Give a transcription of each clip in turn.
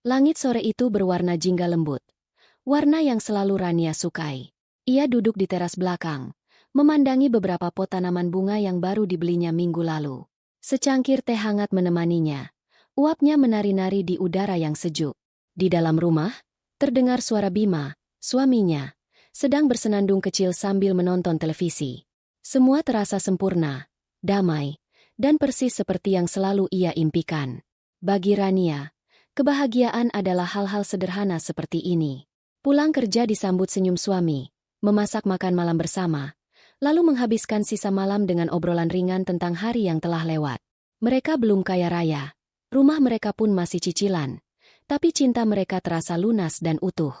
Langit sore itu berwarna jingga lembut. Warna yang selalu Rania sukai. Ia duduk di teras belakang, memandangi beberapa pot tanaman bunga yang baru dibelinya minggu lalu. Secangkir teh hangat menemaninya. Uapnya menari-nari di udara yang sejuk. Di dalam rumah, terdengar suara Bima, suaminya, sedang bersenandung kecil sambil menonton televisi. Semua terasa sempurna, damai, dan persis seperti yang selalu ia impikan. Bagi Rania, kebahagiaan adalah hal-hal sederhana seperti ini. Pulang kerja disambut senyum suami, memasak makan malam bersama, lalu menghabiskan sisa malam dengan obrolan ringan tentang hari yang telah lewat. Mereka belum kaya raya, rumah mereka pun masih cicilan, tapi cinta mereka terasa lunas dan utuh.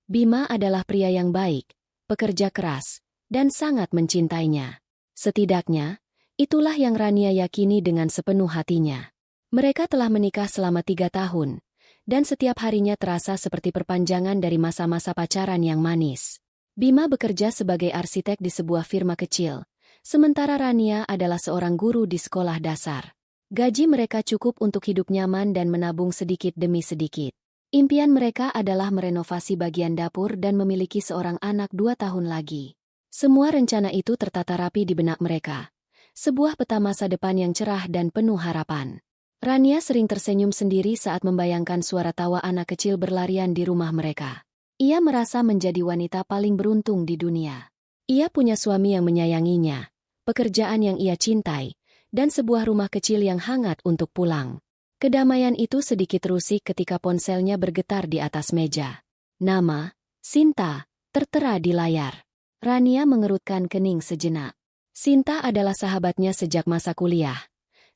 Bima adalah pria yang baik, pekerja keras, dan sangat mencintainya. Setidaknya, itulah yang Rania yakini dengan sepenuh hatinya. Mereka telah menikah selama 3 tahun, dan setiap harinya terasa seperti perpanjangan dari masa-masa pacaran yang manis. Bima bekerja sebagai arsitek di sebuah firma kecil, sementara Rania adalah seorang guru di sekolah dasar. Gaji mereka cukup untuk hidup nyaman dan menabung sedikit demi sedikit. Impian mereka adalah merenovasi bagian dapur dan memiliki seorang anak 2 tahun lagi. Semua rencana itu tertata rapi di benak mereka. Sebuah peta masa depan yang cerah dan penuh harapan. Rania sering tersenyum sendiri saat membayangkan suara tawa anak kecil berlarian di rumah mereka. Ia merasa menjadi wanita paling beruntung di dunia. Ia punya suami yang menyayanginya, pekerjaan yang ia cintai, dan sebuah rumah kecil yang hangat untuk pulang. Kedamaian itu sedikit rusik ketika ponselnya bergetar di atas meja. Nama, Sinta, tertera di layar. Rania mengerutkan kening sejenak. Sinta adalah sahabatnya sejak masa kuliah.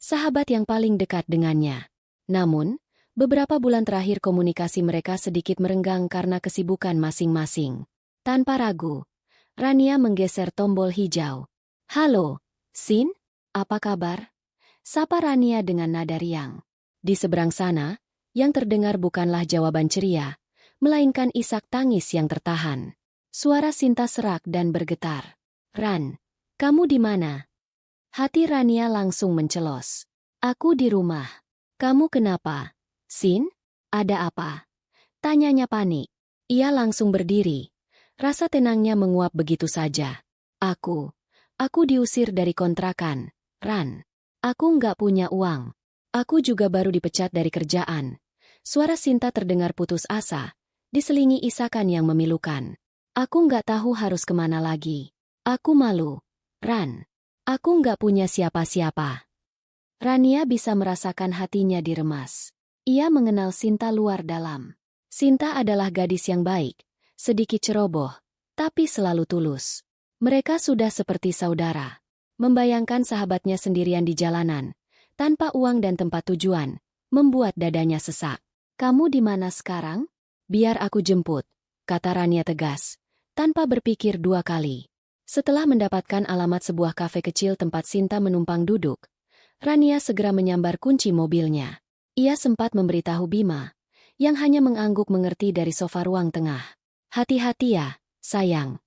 Sahabat yang paling dekat dengannya. Namun, beberapa bulan terakhir komunikasi mereka sedikit merenggang karena kesibukan masing-masing. Tanpa ragu, Rania menggeser tombol hijau. "Halo, Sin? Apa kabar?" Sapa Rania dengan nada riang. Di seberang sana, yang terdengar bukanlah jawaban ceria, melainkan isak tangis yang tertahan. Suara Sinta serak dan bergetar. "Ran, kamu di mana?" Hati Rania langsung mencelos. "Aku di rumah." "Kamu kenapa, Sin? Ada apa?" Tanyanya panik. Ia langsung berdiri. Rasa tenangnya menguap begitu saja. Aku diusir dari kontrakan, Ran. Aku nggak punya uang. Aku juga baru dipecat dari kerjaan." Suara Sinta terdengar putus asa, diselingi isakan yang memilukan. "Aku nggak tahu harus kemana lagi. Aku malu, Ran. Aku nggak punya siapa-siapa." Rania bisa merasakan hatinya diremas. Ia mengenal Sinta luar dalam. Sinta adalah gadis yang baik, sedikit ceroboh, tapi selalu tulus. Mereka sudah seperti saudara. Membayangkan sahabatnya sendirian di jalanan, tanpa uang dan tempat tujuan, membuat dadanya sesak. "Kamu di mana sekarang?" "Biar aku jemput," kata Rania tegas, tanpa berpikir 2 kali. Setelah mendapatkan alamat sebuah kafe kecil tempat Sinta menumpang duduk, Rania segera menyambar kunci mobilnya. Ia sempat memberitahu Bima, yang hanya mengangguk mengerti dari sofa ruang tengah. "Hati-hati ya, sayang."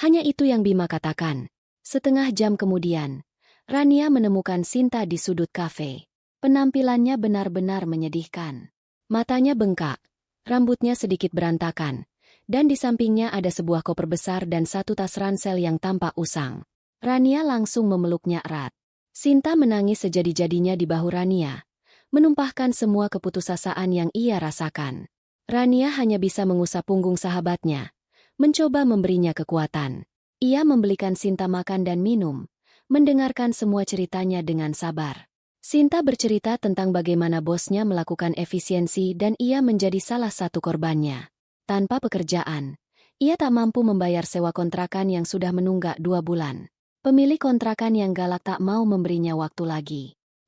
Hanya itu yang Bima katakan. Setengah jam kemudian, Rania menemukan Sinta di sudut kafe. Penampilannya benar-benar menyedihkan. Matanya bengkak, rambutnya sedikit berantakan, dan di sampingnya ada sebuah koper besar dan 1 tas ransel yang tampak usang. Rania langsung memeluknya erat. Sinta menangis sejadi-jadinya di bahu Rania, menumpahkan semua keputusasaan yang ia rasakan. Rania hanya bisa mengusap punggung sahabatnya, mencoba memberinya kekuatan. Ia membelikan Sinta makan dan minum, mendengarkan semua ceritanya dengan sabar. Sinta bercerita tentang bagaimana bosnya melakukan efisiensi dan ia menjadi salah satu korbannya. Tanpa pekerjaan, ia tak mampu membayar sewa kontrakan yang sudah menunggak 2 bulan. Pemilik kontrakan yang galak tak mau memberinya waktu lagi.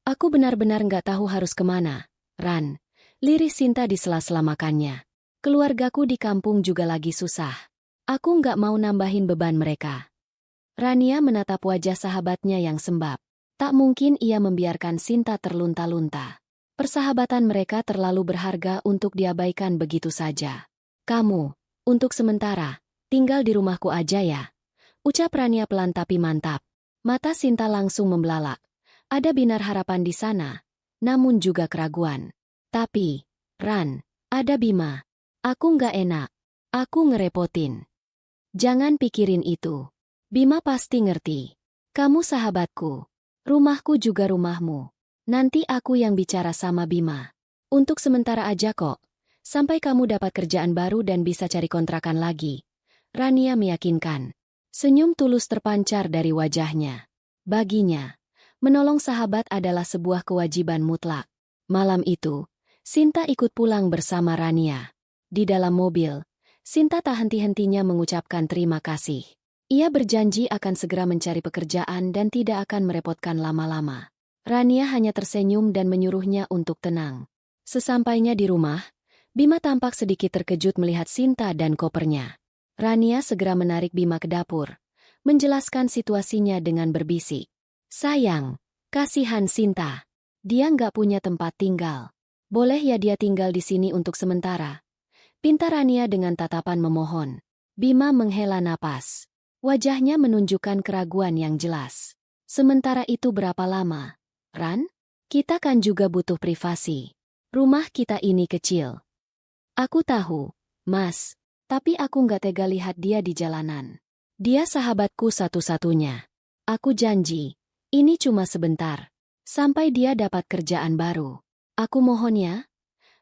"Aku benar-benar nggak tahu harus kemana, Ran," lirih Sinta di sela-sela makannya. "Keluargaku di kampung juga lagi susah. Aku nggak mau nambahin beban mereka." Rania menatap wajah sahabatnya yang sembab. Tak mungkin ia membiarkan Sinta terlunta-lunta. Persahabatan mereka terlalu berharga untuk diabaikan begitu saja. "Kamu, untuk sementara, tinggal di rumahku aja ya," ucap Rania pelan tapi mantap. Mata Sinta langsung membelalak. Ada binar harapan di sana, namun juga keraguan. "Tapi, Ran, Ada Bima. Aku nggak enak. Aku ngerepotin. Jangan pikirin itu. Bima pasti ngerti. Kamu sahabatku. Rumahku juga rumahmu. Nanti aku yang bicara sama Bima. Untuk sementara aja kok. Sampai kamu dapat kerjaan baru dan bisa cari kontrakan lagi. Rania meyakinkan. Senyum tulus terpancar dari wajahnya. Baginya, menolong sahabat adalah sebuah kewajiban mutlak. Malam itu, Sinta ikut pulang bersama Rania. Di dalam mobil, Sinta tak henti-hentinya mengucapkan terima kasih. Ia berjanji akan segera mencari pekerjaan dan tidak akan merepotkan lama-lama. Rania hanya tersenyum dan menyuruhnya untuk tenang. Sesampainya di rumah, Bima tampak sedikit terkejut melihat Sinta dan kopernya. Rania segera menarik Bima ke dapur, menjelaskan situasinya dengan berbisik. Sayang, kasihan Sinta. Dia nggak punya tempat tinggal. Boleh ya dia tinggal di sini untuk sementara? Pinta Rania dengan tatapan memohon. Bima menghela napas. Wajahnya menunjukkan keraguan yang jelas. Sementara itu berapa lama? Ran? Kita kan juga butuh privasi. Rumah kita ini kecil. Aku tahu, Mas. Tapi aku nggak tega lihat dia di jalanan. Dia sahabatku satu-satunya. Aku janji, ini cuma sebentar. Sampai dia dapat kerjaan baru. Aku mohon ya.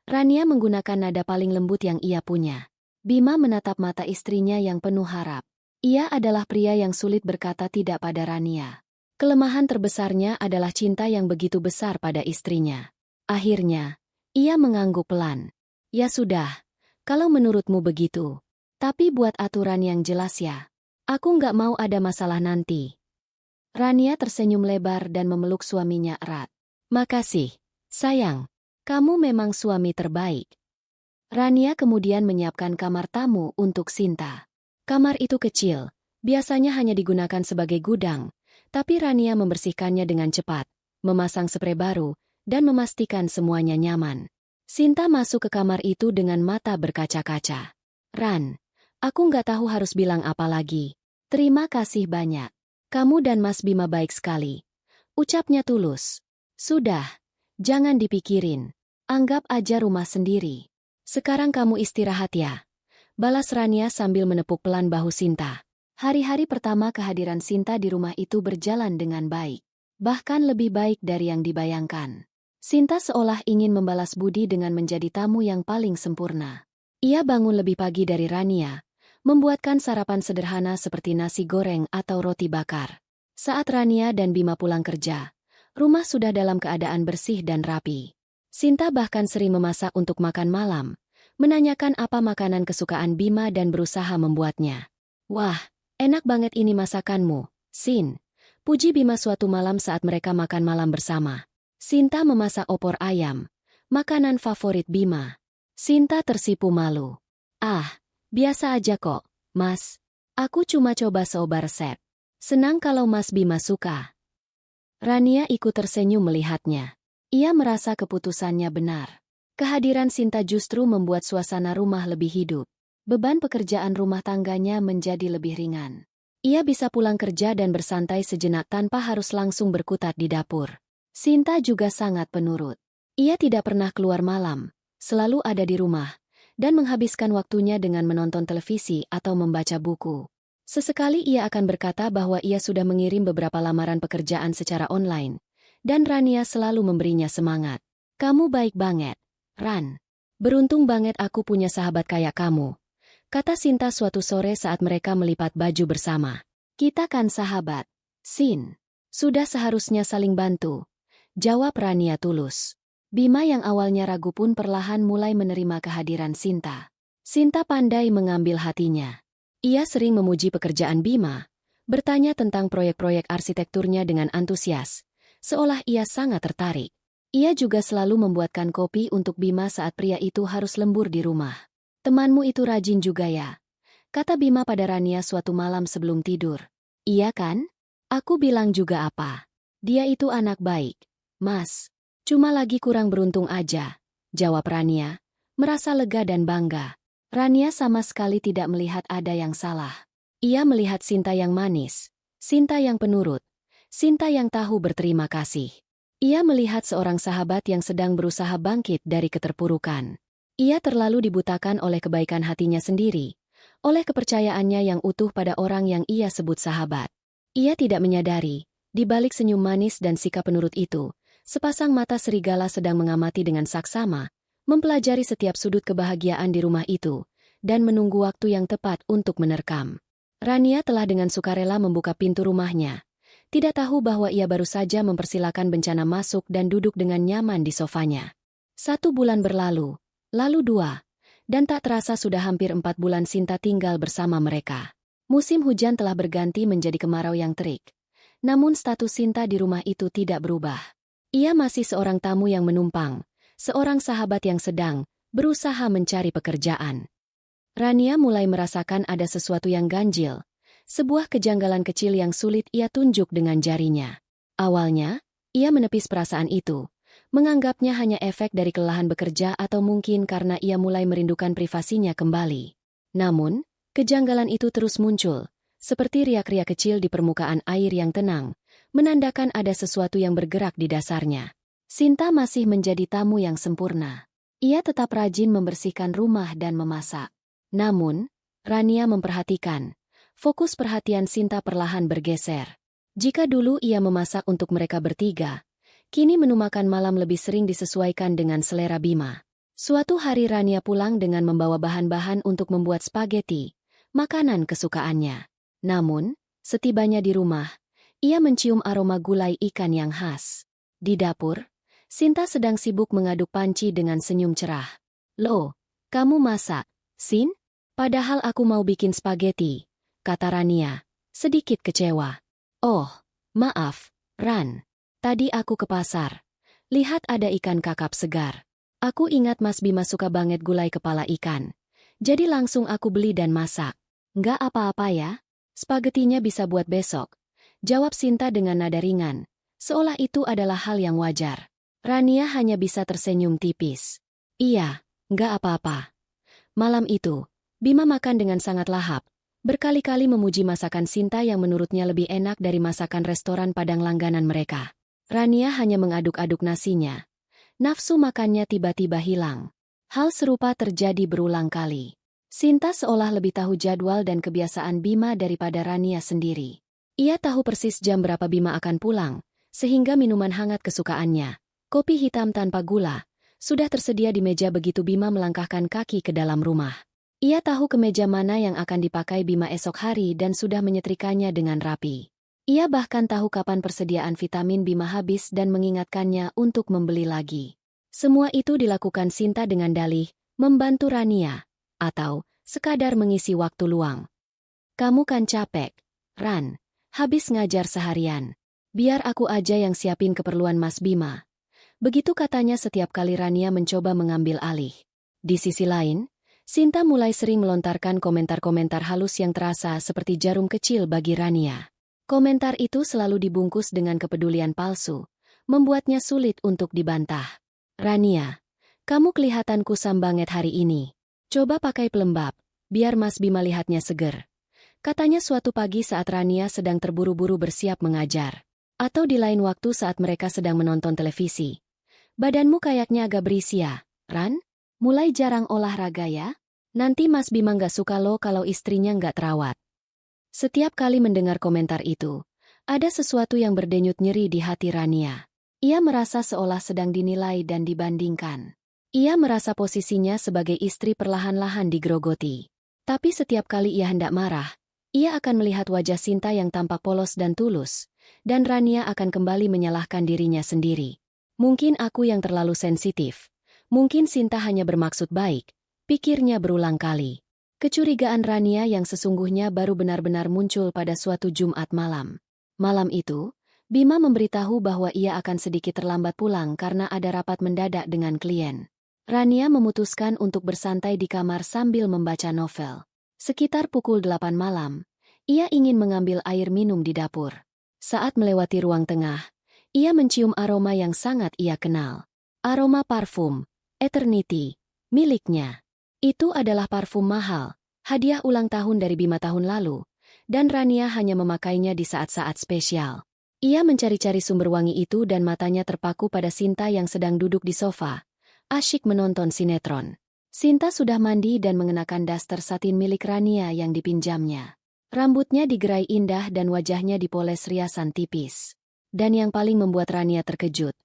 Rania menggunakan nada paling lembut yang ia punya. Bima menatap mata istrinya yang penuh harap. Ia adalah pria yang sulit berkata tidak pada Rania. Kelemahan terbesarnya adalah cinta yang begitu besar pada istrinya. Akhirnya, ia mengangguk pelan. Ya sudah, kalau menurutmu begitu. Tapi buat aturan yang jelas ya. Aku nggak mau ada masalah nanti. Rania tersenyum lebar dan memeluk suaminya erat. Makasih, sayang. Kamu memang suami terbaik. Rania kemudian menyiapkan kamar tamu untuk Sinta. Kamar itu kecil, biasanya hanya digunakan sebagai gudang, tapi Rania membersihkannya dengan cepat, memasang sprei baru, dan memastikan semuanya nyaman. Sinta masuk ke kamar itu dengan mata berkaca-kaca. Ran, aku nggak tahu harus bilang apa lagi. Terima kasih banyak. Kamu dan Mas Bima baik sekali. Ucapnya tulus. Sudah, jangan dipikirin. Anggap aja rumah sendiri. Sekarang kamu istirahat ya. Balas Rania sambil menepuk pelan bahu Sinta. Hari-hari pertama kehadiran Sinta di rumah itu berjalan dengan baik. Bahkan lebih baik dari yang dibayangkan. Sinta seolah ingin membalas budi dengan menjadi tamu yang paling sempurna. Ia bangun lebih pagi dari Rania, membuatkan sarapan sederhana seperti nasi goreng atau roti bakar. Saat Rania dan Bima pulang kerja, rumah sudah dalam keadaan bersih dan rapi. Sinta bahkan sering memasak untuk makan malam, menanyakan apa makanan kesukaan Bima dan berusaha membuatnya. Wah, enak banget ini masakanmu, Sin. Puji Bima suatu malam saat mereka makan malam bersama. Sinta memasak opor ayam, makanan favorit Bima. Sinta tersipu malu. Ah, biasa aja kok, Mas. Aku cuma coba seobar resep. Senang kalau Mas Bima suka. Rania ikut tersenyum melihatnya. Ia merasa keputusannya benar. Kehadiran Sinta justru membuat suasana rumah lebih hidup. Beban pekerjaan rumah tangganya menjadi lebih ringan. Ia bisa pulang kerja dan bersantai sejenak tanpa harus langsung berkutat di dapur. Sinta juga sangat penurut. Ia tidak pernah keluar malam, selalu ada di rumah, dan menghabiskan waktunya dengan menonton televisi atau membaca buku. Sesekali ia akan berkata bahwa ia sudah mengirim beberapa lamaran pekerjaan secara online. Dan Rania selalu memberinya semangat. Kamu baik banget, Ran. Beruntung banget aku punya sahabat kayak kamu. Kata Sinta suatu sore saat mereka melipat baju bersama. Kita kan sahabat, Sin. Sudah seharusnya saling bantu. Jawab Rania tulus. Bima yang awalnya ragu pun perlahan mulai menerima kehadiran Sinta. Sinta pandai mengambil hatinya. Ia sering memuji pekerjaan Bima, bertanya tentang proyek-proyek arsitekturnya dengan antusias. Seolah ia sangat tertarik. Ia juga selalu membuatkan kopi untuk Bima saat pria itu harus lembur di rumah. Temanmu itu rajin juga ya? Kata Bima pada Rania suatu malam sebelum tidur. Iya kan? Aku bilang juga apa? Dia itu anak baik, Mas. Cuma lagi kurang beruntung aja, jawab Rania, merasa lega dan bangga. Rania sama sekali tidak melihat ada yang salah. Ia melihat Sinta yang manis, Sinta yang penurut, Sinta yang tahu berterima kasih. Ia melihat seorang sahabat yang sedang berusaha bangkit dari keterpurukan. Ia terlalu dibutakan oleh kebaikan hatinya sendiri, oleh kepercayaannya yang utuh pada orang yang ia sebut sahabat. Ia tidak menyadari, di balik senyum manis dan sikap penurut itu, sepasang mata serigala sedang mengamati dengan saksama, mempelajari setiap sudut kebahagiaan di rumah itu, dan menunggu waktu yang tepat untuk menerkam. Rania telah dengan sukarela membuka pintu rumahnya. Tidak tahu bahwa ia baru saja mempersilakan bencana masuk dan duduk dengan nyaman di sofanya. 1 bulan berlalu, lalu 2, dan tak terasa sudah hampir 4 bulan Sinta tinggal bersama mereka. Musim hujan telah berganti menjadi kemarau yang terik. Namun status Sinta di rumah itu tidak berubah. Ia masih seorang tamu yang menumpang, seorang sahabat yang sedang berusaha mencari pekerjaan. Rania mulai merasakan ada sesuatu yang ganjil. Sebuah kejanggalan kecil yang sulit ia tunjuk dengan jarinya. Awalnya, ia menepis perasaan itu, menganggapnya hanya efek dari kelelahan bekerja atau mungkin karena ia mulai merindukan privasinya kembali. Namun, kejanggalan itu terus muncul, seperti riak-riak kecil di permukaan air yang tenang, menandakan ada sesuatu yang bergerak di dasarnya. Sinta masih menjadi tamu yang sempurna. Ia tetap rajin membersihkan rumah dan memasak. Namun, Rania memperhatikan, fokus perhatian Sinta perlahan bergeser. Jika dulu ia memasak untuk mereka bertiga, kini menu makan malam lebih sering disesuaikan dengan selera Bima. Suatu hari Rania pulang dengan membawa bahan-bahan untuk membuat spaghetti, makanan kesukaannya. Namun, setibanya di rumah, ia mencium aroma gulai ikan yang khas. Di dapur, Sinta sedang sibuk mengaduk panci dengan senyum cerah. "Loh, kamu masak, Sin? Padahal aku mau bikin spaghetti," kata Rania, sedikit kecewa. "Oh, maaf, Ran. Tadi aku ke pasar. Lihat ada ikan kakap segar. Aku ingat Mas Bima suka banget gulai kepala ikan. Jadi langsung aku beli dan masak." "Nggak apa-apa ya. Spagettinya bisa buat besok," jawab Sinta dengan nada ringan, seolah itu adalah hal yang wajar. Rania hanya bisa tersenyum tipis. "Iya, nggak apa-apa." Malam itu, Bima makan dengan sangat lahap, berkali-kali memuji masakan Sinta yang menurutnya lebih enak dari masakan restoran Padang langganan mereka. Rania hanya mengaduk-aduk nasinya. Nafsu makannya tiba-tiba hilang. Hal serupa terjadi berulang kali. Sinta seolah lebih tahu jadwal dan kebiasaan Bima daripada Rania sendiri. Ia tahu persis jam berapa Bima akan pulang, sehingga minuman hangat kesukaannya, kopi hitam tanpa gula, sudah tersedia di meja begitu Bima melangkahkan kaki ke dalam rumah. Ia tahu kemeja mana yang akan dipakai Bima esok hari dan sudah menyetrikanya dengan rapi. Ia bahkan tahu kapan persediaan vitamin Bima habis dan mengingatkannya untuk membeli lagi. Semua itu dilakukan Sinta dengan dalih, membantu Rania, atau sekadar mengisi waktu luang. "Kamu kan capek, Ran, habis ngajar seharian. Biar aku aja yang siapin keperluan Mas Bima." Begitu katanya setiap kali Rania mencoba mengambil alih. Di sisi lain, Sinta mulai sering melontarkan komentar-komentar halus yang terasa seperti jarum kecil bagi Rania. Komentar itu selalu dibungkus dengan kepedulian palsu, membuatnya sulit untuk dibantah. "Rania, kamu kelihatan kusam banget hari ini. Coba pakai pelembab, biar Mas Bima lihatnya seger," katanya suatu pagi saat Rania sedang terburu-buru bersiap mengajar. Atau di lain waktu saat mereka sedang menonton televisi. "Badanmu kayaknya agak berisi ya, Ran? Mulai jarang olahraga ya? Nanti Mas Bima nggak suka lo kalau istrinya nggak terawat." Setiap kali mendengar komentar itu, ada sesuatu yang berdenyut nyeri di hati Rania. Ia merasa seolah sedang dinilai dan dibandingkan. Ia merasa posisinya sebagai istri perlahan-lahan digerogoti. Tapi setiap kali ia hendak marah, ia akan melihat wajah Sinta yang tampak polos dan tulus, dan Rania akan kembali menyalahkan dirinya sendiri. "Mungkin aku yang terlalu sensitif. Mungkin Sinta hanya bermaksud baik," pikirnya berulang kali. Kecurigaan Rania yang sesungguhnya baru benar-benar muncul pada suatu Jumat malam. Malam itu, Bima memberitahu bahwa ia akan sedikit terlambat pulang karena ada rapat mendadak dengan klien. Rania memutuskan untuk bersantai di kamar sambil membaca novel. Sekitar pukul 8 malam, ia ingin mengambil air minum di dapur. Saat melewati ruang tengah, ia mencium aroma yang sangat ia kenal. Aroma parfum, Eternity, miliknya. Itu adalah parfum mahal, hadiah ulang tahun dari Bima tahun lalu, dan Rania hanya memakainya di saat-saat spesial. Ia mencari-cari sumber wangi itu dan matanya terpaku pada Sinta yang sedang duduk di sofa, asyik menonton sinetron. Sinta sudah mandi dan mengenakan daster satin milik Rania yang dipinjamnya. Rambutnya digerai indah dan wajahnya dipoles riasan tipis. Dan yang paling membuat Rania terkejut,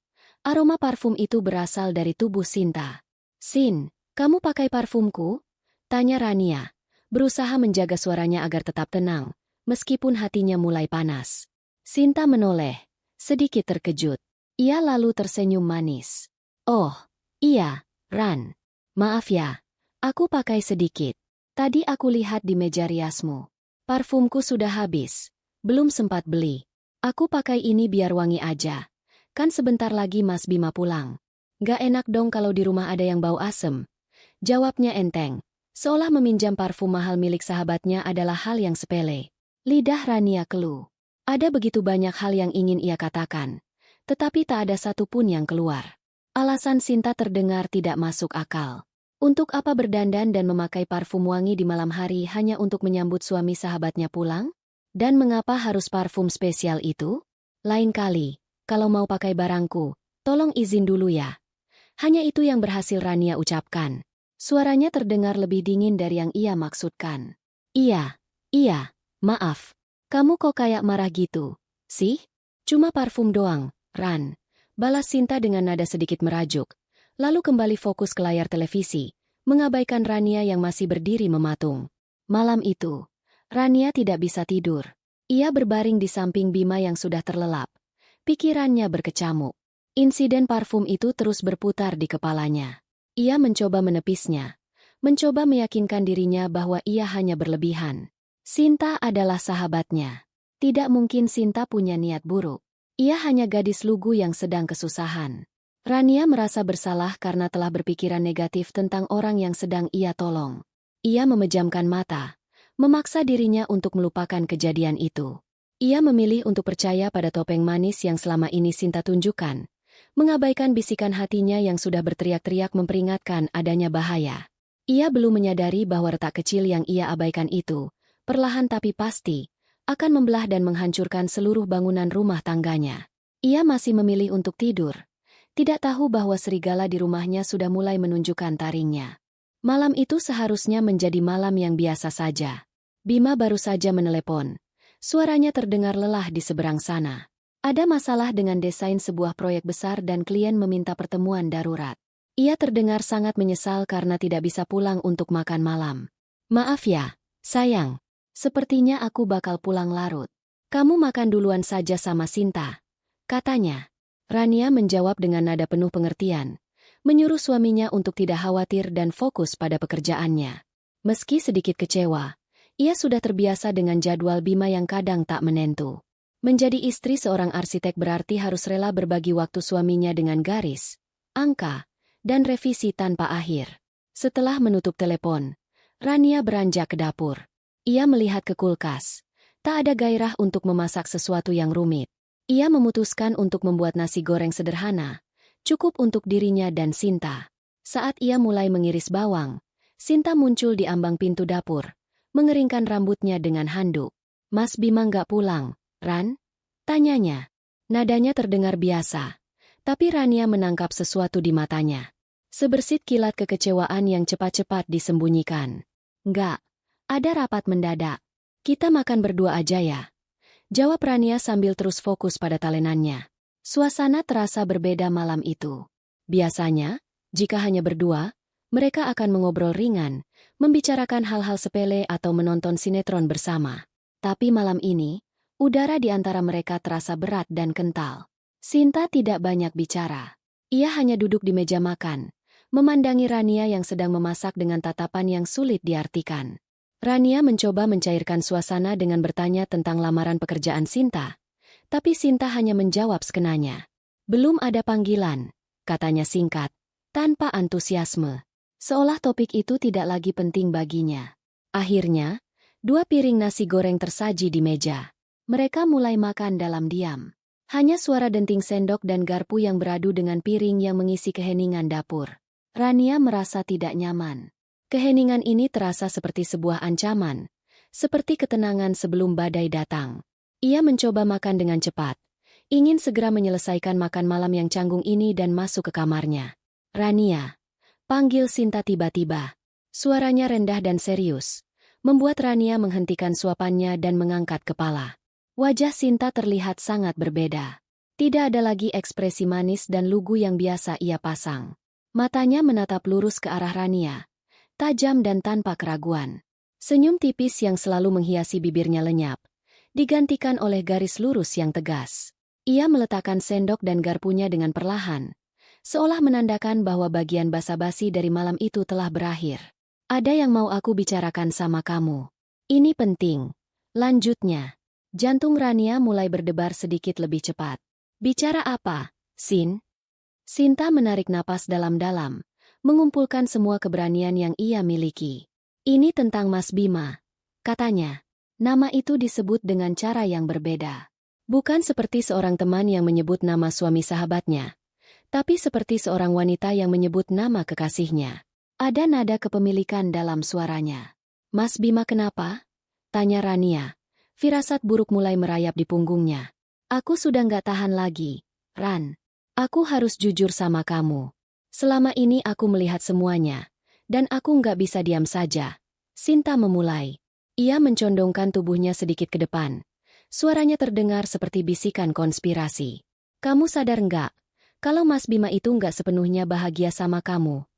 aroma parfum itu berasal dari tubuh Sinta. "Sin, kamu pakai parfumku?" tanya Rania, berusaha menjaga suaranya agar tetap tenang, meskipun hatinya mulai panas. Sinta menoleh, sedikit terkejut. Ia lalu tersenyum manis. "Oh, iya, Ran. Maaf ya, aku pakai sedikit. Tadi aku lihat di meja riasmu. Parfumku sudah habis. Belum sempat beli. Aku pakai ini biar wangi aja. Kan sebentar lagi Mas Bima pulang. Gak enak dong kalau di rumah ada yang bau asem." Jawabnya enteng, seolah meminjam parfum mahal milik sahabatnya adalah hal yang sepele. Lidah Rania keluh. Ada begitu banyak hal yang ingin ia katakan, tetapi tak ada satupun yang keluar. Alasan Sinta terdengar tidak masuk akal. Untuk apa berdandan dan memakai parfum wangi di malam hari hanya untuk menyambut suami sahabatnya pulang? Dan mengapa harus parfum spesial itu? Lain kali, kalau mau pakai barangku, tolong izin dulu ya. Hanya itu yang berhasil Rania ucapkan. Suaranya terdengar lebih dingin dari yang ia maksudkan. Iya, maaf. Kamu kok kayak marah gitu, sih? Cuma parfum doang, Ran. Balas Sinta dengan nada sedikit merajuk. Lalu kembali fokus ke layar televisi, mengabaikan Rania yang masih berdiri mematung. Malam itu, Rania tidak bisa tidur. Ia berbaring di samping Bima yang sudah terlelap. Pikirannya berkecamuk. Insiden parfum itu terus berputar di kepalanya. Ia mencoba menepisnya, mencoba meyakinkan dirinya bahwa ia hanya berlebihan. Sinta adalah sahabatnya. Tidak mungkin Sinta punya niat buruk. Ia hanya gadis lugu yang sedang kesusahan. Rania merasa bersalah karena telah berpikiran negatif tentang orang yang sedang ia tolong. Ia memejamkan mata, memaksa dirinya untuk melupakan kejadian itu. Ia memilih untuk percaya pada topeng manis yang selama ini Sinta tunjukkan, mengabaikan bisikan hatinya yang sudah berteriak-teriak memperingatkan adanya bahaya. Ia belum menyadari bahwa retak kecil yang ia abaikan itu, perlahan tapi pasti, akan membelah dan menghancurkan seluruh bangunan rumah tangganya. Ia masih memilih untuk tidur. Tidak tahu bahwa serigala di rumahnya sudah mulai menunjukkan taringnya. Malam itu seharusnya menjadi malam yang biasa saja. Bima baru saja menelepon. Suaranya terdengar lelah di seberang sana. Ada masalah dengan desain sebuah proyek besar dan klien meminta pertemuan darurat. Ia terdengar sangat menyesal karena tidak bisa pulang untuk makan malam. "Maaf ya, sayang. Sepertinya aku bakal pulang larut. Kamu makan duluan saja sama Sinta," katanya. Rania menjawab dengan nada penuh pengertian, menyuruh suaminya untuk tidak khawatir dan fokus pada pekerjaannya. Meski sedikit kecewa, ia sudah terbiasa dengan jadwal Bima yang kadang tak menentu. Menjadi istri seorang arsitek berarti harus rela berbagi waktu suaminya dengan garis, angka, dan revisi tanpa akhir. Setelah menutup telepon, Rania beranjak ke dapur. Ia melihat ke kulkas. Tak ada gairah untuk memasak sesuatu yang rumit. Ia memutuskan untuk membuat nasi goreng sederhana, cukup untuk dirinya dan Sinta. Saat ia mulai mengiris bawang, Sinta muncul di ambang pintu dapur, mengeringkan rambutnya dengan handuk. "Mas Bima nggak pulang, Ran?" tanyanya. Nadanya terdengar biasa, tapi Rania menangkap sesuatu di matanya. Sebersit kilat kekecewaan yang cepat-cepat disembunyikan. "Nggak, ada rapat mendadak. Kita makan berdua aja ya," jawab Rania sambil terus fokus pada talenannya. Suasana terasa berbeda malam itu. Biasanya, jika hanya berdua, mereka akan mengobrol ringan, membicarakan hal-hal sepele atau menonton sinetron bersama. Tapi malam ini, udara di antara mereka terasa berat dan kental. Sinta tidak banyak bicara. Ia hanya duduk di meja makan, memandangi Rania yang sedang memasak dengan tatapan yang sulit diartikan. Rania mencoba mencairkan suasana dengan bertanya tentang lamaran pekerjaan Sinta, tapi Sinta hanya menjawab sekenanya. "Belum ada panggilan," katanya singkat, tanpa antusiasme. Seolah topik itu tidak lagi penting baginya. Akhirnya, 2 piring nasi goreng tersaji di meja. Mereka mulai makan dalam diam. Hanya suara denting sendok dan garpu yang beradu dengan piring yang mengisi keheningan dapur. Rania merasa tidak nyaman. Keheningan ini terasa seperti sebuah ancaman, seperti ketenangan sebelum badai datang. Ia mencoba makan dengan cepat, ingin segera menyelesaikan makan malam yang canggung ini dan masuk ke kamarnya. "Rania, Panggil Sinta tiba-tiba. Suaranya rendah dan serius, membuat Rania menghentikan suapannya dan mengangkat kepala. Wajah Sinta terlihat sangat berbeda. Tidak ada lagi ekspresi manis dan lugu yang biasa ia pasang. Matanya menatap lurus ke arah Rania, tajam dan tanpa keraguan. Senyum tipis yang selalu menghiasi bibirnya lenyap, digantikan oleh garis lurus yang tegas. Ia meletakkan sendok dan garpunya dengan perlahan, seolah menandakan bahwa bagian basa-basi dari malam itu telah berakhir. Ada yang mau aku bicarakan sama kamu. Ini penting. Lanjutnya, jantung Rania mulai berdebar sedikit lebih cepat. Bicara apa, Sin? Sinta menarik napas dalam-dalam, mengumpulkan semua keberanian yang ia miliki. Ini tentang Mas Bima, katanya. Nama itu disebut dengan cara yang berbeda. Bukan seperti seorang teman yang menyebut nama suami sahabatnya, tapi seperti seorang wanita yang menyebut nama kekasihnya. Ada nada kepemilikan dalam suaranya. Mas Bima kenapa? Tanya Rania. Firasat buruk mulai merayap di punggungnya. Aku sudah nggak tahan lagi, Ran. Aku harus jujur sama kamu. Selama ini aku melihat semuanya, dan aku nggak bisa diam saja. Sinta memulai. Ia mencondongkan tubuhnya sedikit ke depan. Suaranya terdengar seperti bisikan konspirasi. Kamu sadar nggak, kalau Mas Bima itu nggak sepenuhnya bahagia sama kamu?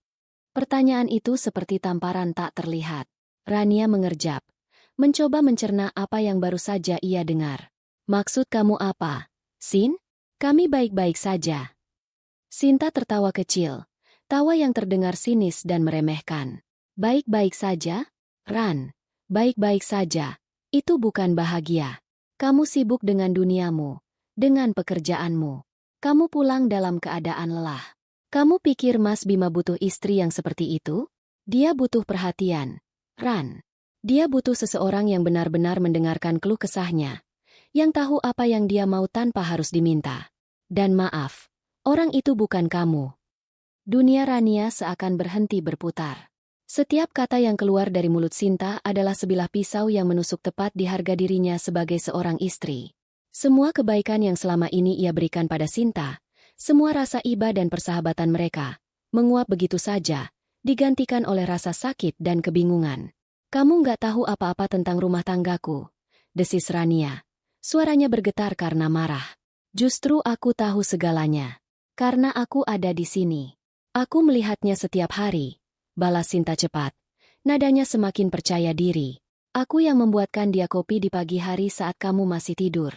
Pertanyaan itu seperti tamparan tak terlihat. Rania mengerjap, mencoba mencerna apa yang baru saja ia dengar. Maksud kamu apa, Sin? Kami baik-baik saja. Sinta tertawa kecil, tawa yang terdengar sinis dan meremehkan. Baik-baik saja? Ran, baik-baik saja. Itu bukan bahagia. Kamu sibuk dengan duniamu, dengan pekerjaanmu. Kamu pulang dalam keadaan lelah. Kamu pikir Mas Bima butuh istri yang seperti itu? Dia butuh perhatian, Ran. Dia butuh seseorang yang benar-benar mendengarkan keluh kesahnya, yang tahu apa yang dia mau tanpa harus diminta. Dan maaf, orang itu bukan kamu. Dunia Rania seakan berhenti berputar. Setiap kata yang keluar dari mulut Sinta adalah sebilah pisau yang menusuk tepat di harga dirinya sebagai seorang istri. Semua kebaikan yang selama ini ia berikan pada Sinta, semua rasa iba dan persahabatan mereka, menguap begitu saja, digantikan oleh rasa sakit dan kebingungan. Kamu nggak tahu apa-apa tentang rumah tanggaku, desis Rania. Suaranya bergetar karena marah. Justru aku tahu segalanya. Karena aku ada di sini. Aku melihatnya setiap hari, balas Sinta cepat. Nadanya semakin percaya diri. Aku yang membuatkan dia kopi di pagi hari saat kamu masih tidur.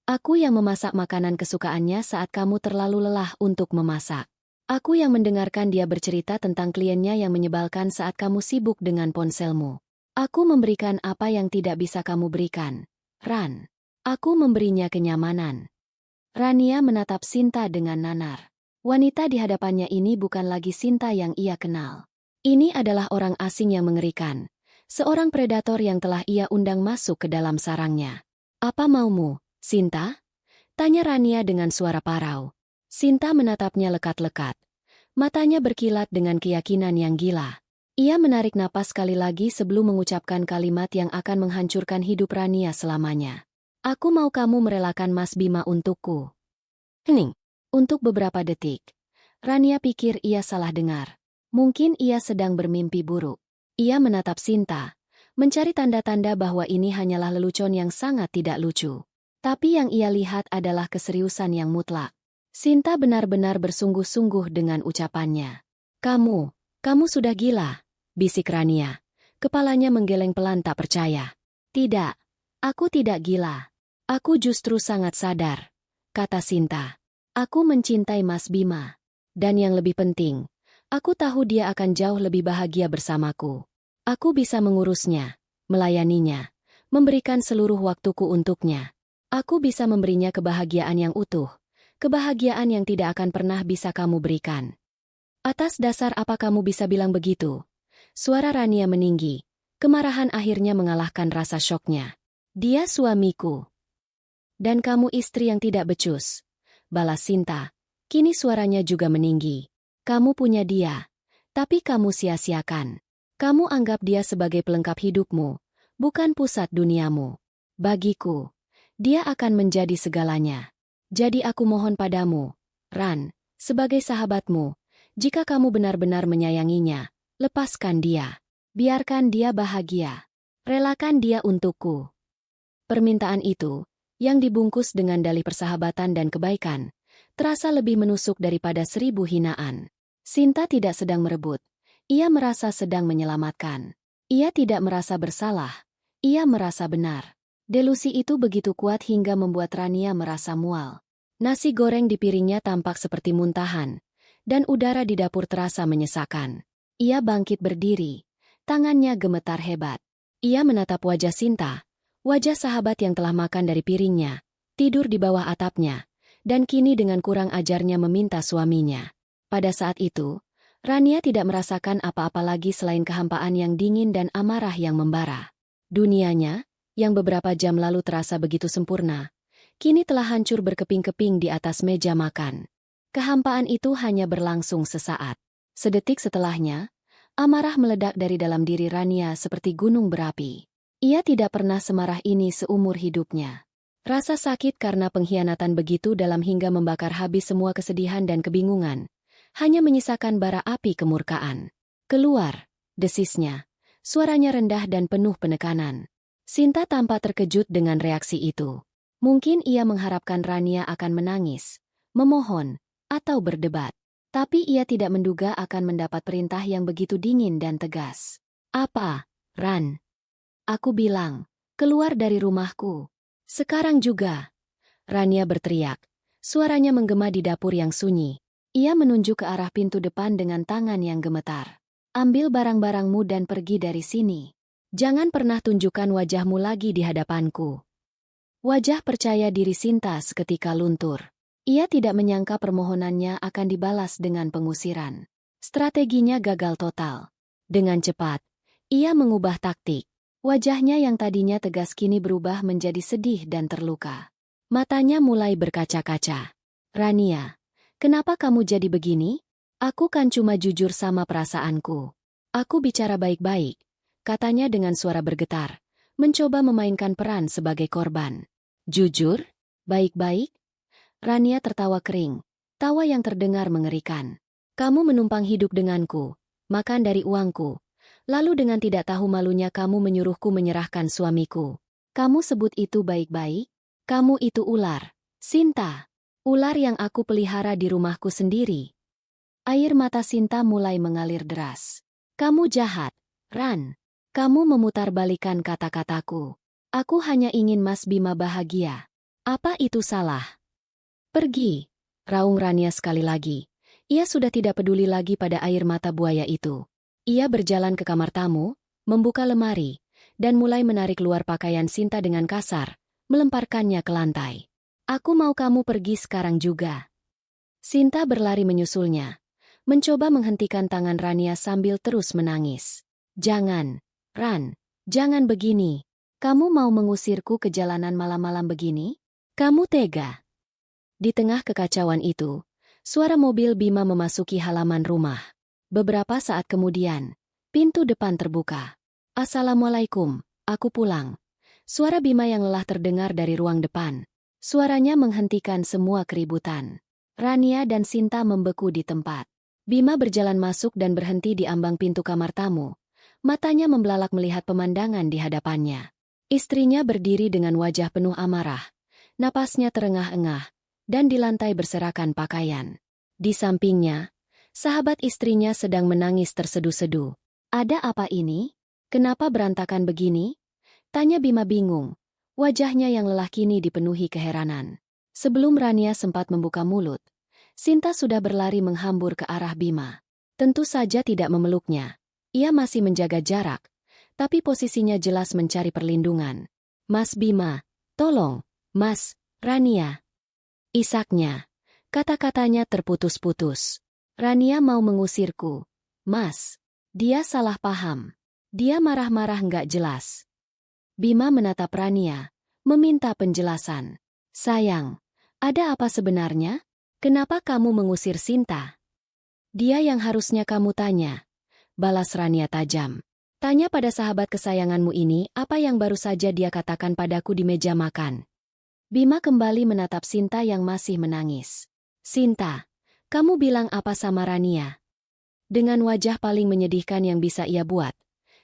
Aku yang memasak makanan kesukaannya saat kamu terlalu lelah untuk memasak. Aku yang mendengarkan dia bercerita tentang kliennya yang menyebalkan saat kamu sibuk dengan ponselmu. Aku memberikan apa yang tidak bisa kamu berikan, Ran. Aku memberinya kenyamanan. Rania menatap Sinta dengan nanar. Wanita di hadapannya ini bukan lagi Sinta yang ia kenal. Ini adalah orang asing yang mengerikan. Seorang predator yang telah ia undang masuk ke dalam sarangnya. Apa maumu, Sinta? Tanya Rania dengan suara parau. Sinta menatapnya lekat-lekat. Matanya berkilat dengan keyakinan yang gila. Ia menarik napas sekali lagi sebelum mengucapkan kalimat yang akan menghancurkan hidup Rania selamanya. Aku mau kamu merelakan Mas Bima untukku. Hening. Untuk beberapa detik, Rania pikir ia salah dengar. Mungkin ia sedang bermimpi buruk. Ia menatap Sinta, mencari tanda-tanda bahwa ini hanyalah lelucon yang sangat tidak lucu. Tapi yang ia lihat adalah keseriusan yang mutlak. Sinta benar-benar bersungguh-sungguh dengan ucapannya. Kamu sudah gila, bisik Rania. Kepalanya menggeleng pelan tak percaya. Tidak, aku tidak gila. Aku justru sangat sadar, kata Sinta. Aku mencintai Mas Bima. Dan yang lebih penting, aku tahu dia akan jauh lebih bahagia bersamaku. Aku bisa mengurusnya, melayaninya, memberikan seluruh waktuku untuknya. Aku bisa memberinya kebahagiaan yang utuh, kebahagiaan yang tidak akan pernah bisa kamu berikan. Atas dasar apa kamu bisa bilang begitu? Suara Rania meninggi. Kemarahan akhirnya mengalahkan rasa syoknya. Dia suamiku. Dan kamu istri yang tidak becus, balas Sinta. Kini suaranya juga meninggi. Kamu punya dia, tapi kamu sia-siakan. Kamu anggap dia sebagai pelengkap hidupmu, bukan pusat duniamu. Bagiku, dia akan menjadi segalanya. Jadi aku mohon padamu, Ran, sebagai sahabatmu, Jika kamu benar-benar menyayanginya, lepaskan dia. Biarkan dia bahagia. Relakan dia untukku. Permintaan itu, yang dibungkus dengan dalih persahabatan dan kebaikan, terasa lebih menusuk daripada 1000 hinaan. Sinta tidak sedang merebut. Ia merasa sedang menyelamatkan. Ia tidak merasa bersalah. Ia merasa benar. Delusi itu begitu kuat hingga membuat Rania merasa mual. Nasi goreng di piringnya tampak seperti muntahan, dan udara di dapur terasa menyesakkan. Ia bangkit berdiri. Tangannya gemetar hebat. Ia menatap wajah Sinta, wajah sahabat yang telah makan dari piringnya, tidur di bawah atapnya, dan kini dengan kurang ajarnya meminta suaminya. Pada saat itu, Rania tidak merasakan apa-apa lagi selain kehampaan yang dingin dan amarah yang membara. Dunianya, yang beberapa jam lalu terasa begitu sempurna, kini telah hancur berkeping-keping di atas meja makan. Kehampaan itu hanya berlangsung sesaat. Sedetik setelahnya, amarah meledak dari dalam diri Rania seperti gunung berapi. Ia tidak pernah semarah ini seumur hidupnya. Rasa sakit karena pengkhianatan begitu dalam hingga membakar habis semua kesedihan dan kebingungan, hanya menyisakan bara api kemurkaan. Keluar, desisnya. Suaranya rendah dan penuh penekanan. Sinta tampak terkejut dengan reaksi itu. Mungkin ia mengharapkan Rania akan menangis, memohon, atau berdebat. Tapi ia tidak menduga akan mendapat perintah yang begitu dingin dan tegas. Apa, Ran? Aku bilang, keluar dari rumahku. Sekarang juga. Rania berteriak. Suaranya menggema di dapur yang sunyi. Ia menunjuk ke arah pintu depan dengan tangan yang gemetar. Ambil barang-barangmu dan pergi dari sini. Jangan pernah tunjukkan wajahmu lagi di hadapanku. Wajah percaya diri Sinta seketika luntur. Ia tidak menyangka permohonannya akan dibalas dengan pengusiran. Strateginya gagal total. Dengan cepat, ia mengubah taktik. Wajahnya yang tadinya tegas kini berubah menjadi sedih dan terluka. Matanya mulai berkaca-kaca. Rania, kenapa kamu jadi begini? Aku kan cuma jujur sama perasaanku. Aku bicara baik-baik, katanya dengan suara bergetar, mencoba memainkan peran sebagai korban. Jujur? Baik-baik? Rania tertawa kering, tawa yang terdengar mengerikan. Kamu menumpang hidup denganku, makan dari uangku, lalu dengan tidak tahu malunya kamu menyuruhku menyerahkan suamiku. Kamu sebut itu baik-baik? Kamu itu ular, Sinta. Ular yang aku pelihara di rumahku sendiri. Air mata Sinta mulai mengalir deras. Kamu jahat, Ran. Kamu memutarbalikkan kata-kataku. Aku hanya ingin Mas Bima bahagia. Apa itu salah? Pergi, raung Rania sekali lagi. Ia sudah tidak peduli lagi pada air mata buaya itu. Ia berjalan ke kamar tamu, membuka lemari, dan mulai menarik keluar pakaian Sinta dengan kasar, melemparkannya ke lantai. Aku mau kamu pergi sekarang juga. Sinta berlari menyusulnya, mencoba menghentikan tangan Rania sambil terus menangis. Jangan, Ran, jangan begini. Kamu mau mengusirku ke jalanan malam-malam begini? Kamu tega. Di tengah kekacauan itu, suara mobil Bima memasuki halaman rumah. Beberapa saat kemudian, pintu depan terbuka. Assalamualaikum, aku pulang. Suara Bima yang lelah terdengar dari ruang depan. Suaranya menghentikan semua keributan. Rania dan Sinta membeku di tempat. Bima berjalan masuk dan berhenti di ambang pintu kamar tamu. Matanya membelalak melihat pemandangan di hadapannya. Istrinya berdiri dengan wajah penuh amarah. Napasnya terengah-engah, dan di lantai berserakan pakaian. Di sampingnya, sahabat istrinya sedang menangis terseduh-seduh. Ada apa ini? Kenapa berantakan begini? Tanya Bima bingung. Wajahnya yang lelah kini dipenuhi keheranan. Sebelum Rania sempat membuka mulut, Sinta sudah berlari menghambur ke arah Bima. Tentu saja tidak memeluknya. Ia masih menjaga jarak, tapi posisinya jelas mencari perlindungan. Mas Bima, tolong, Mas, Rania. Isaknya, kata-katanya terputus-putus. Rania mau mengusirku. Mas, dia salah paham. Dia marah-marah nggak jelas. Bima menatap Rania, meminta penjelasan. Sayang, ada apa sebenarnya? Kenapa kamu mengusir Sinta? Dia yang harusnya kamu tanya. Balas Rania tajam. Tanya pada sahabat kesayanganmu ini apa yang baru saja dia katakan padaku di meja makan. Bima kembali menatap Sinta yang masih menangis. Sinta, kamu bilang apa sama Rania? Dengan wajah paling menyedihkan yang bisa ia buat,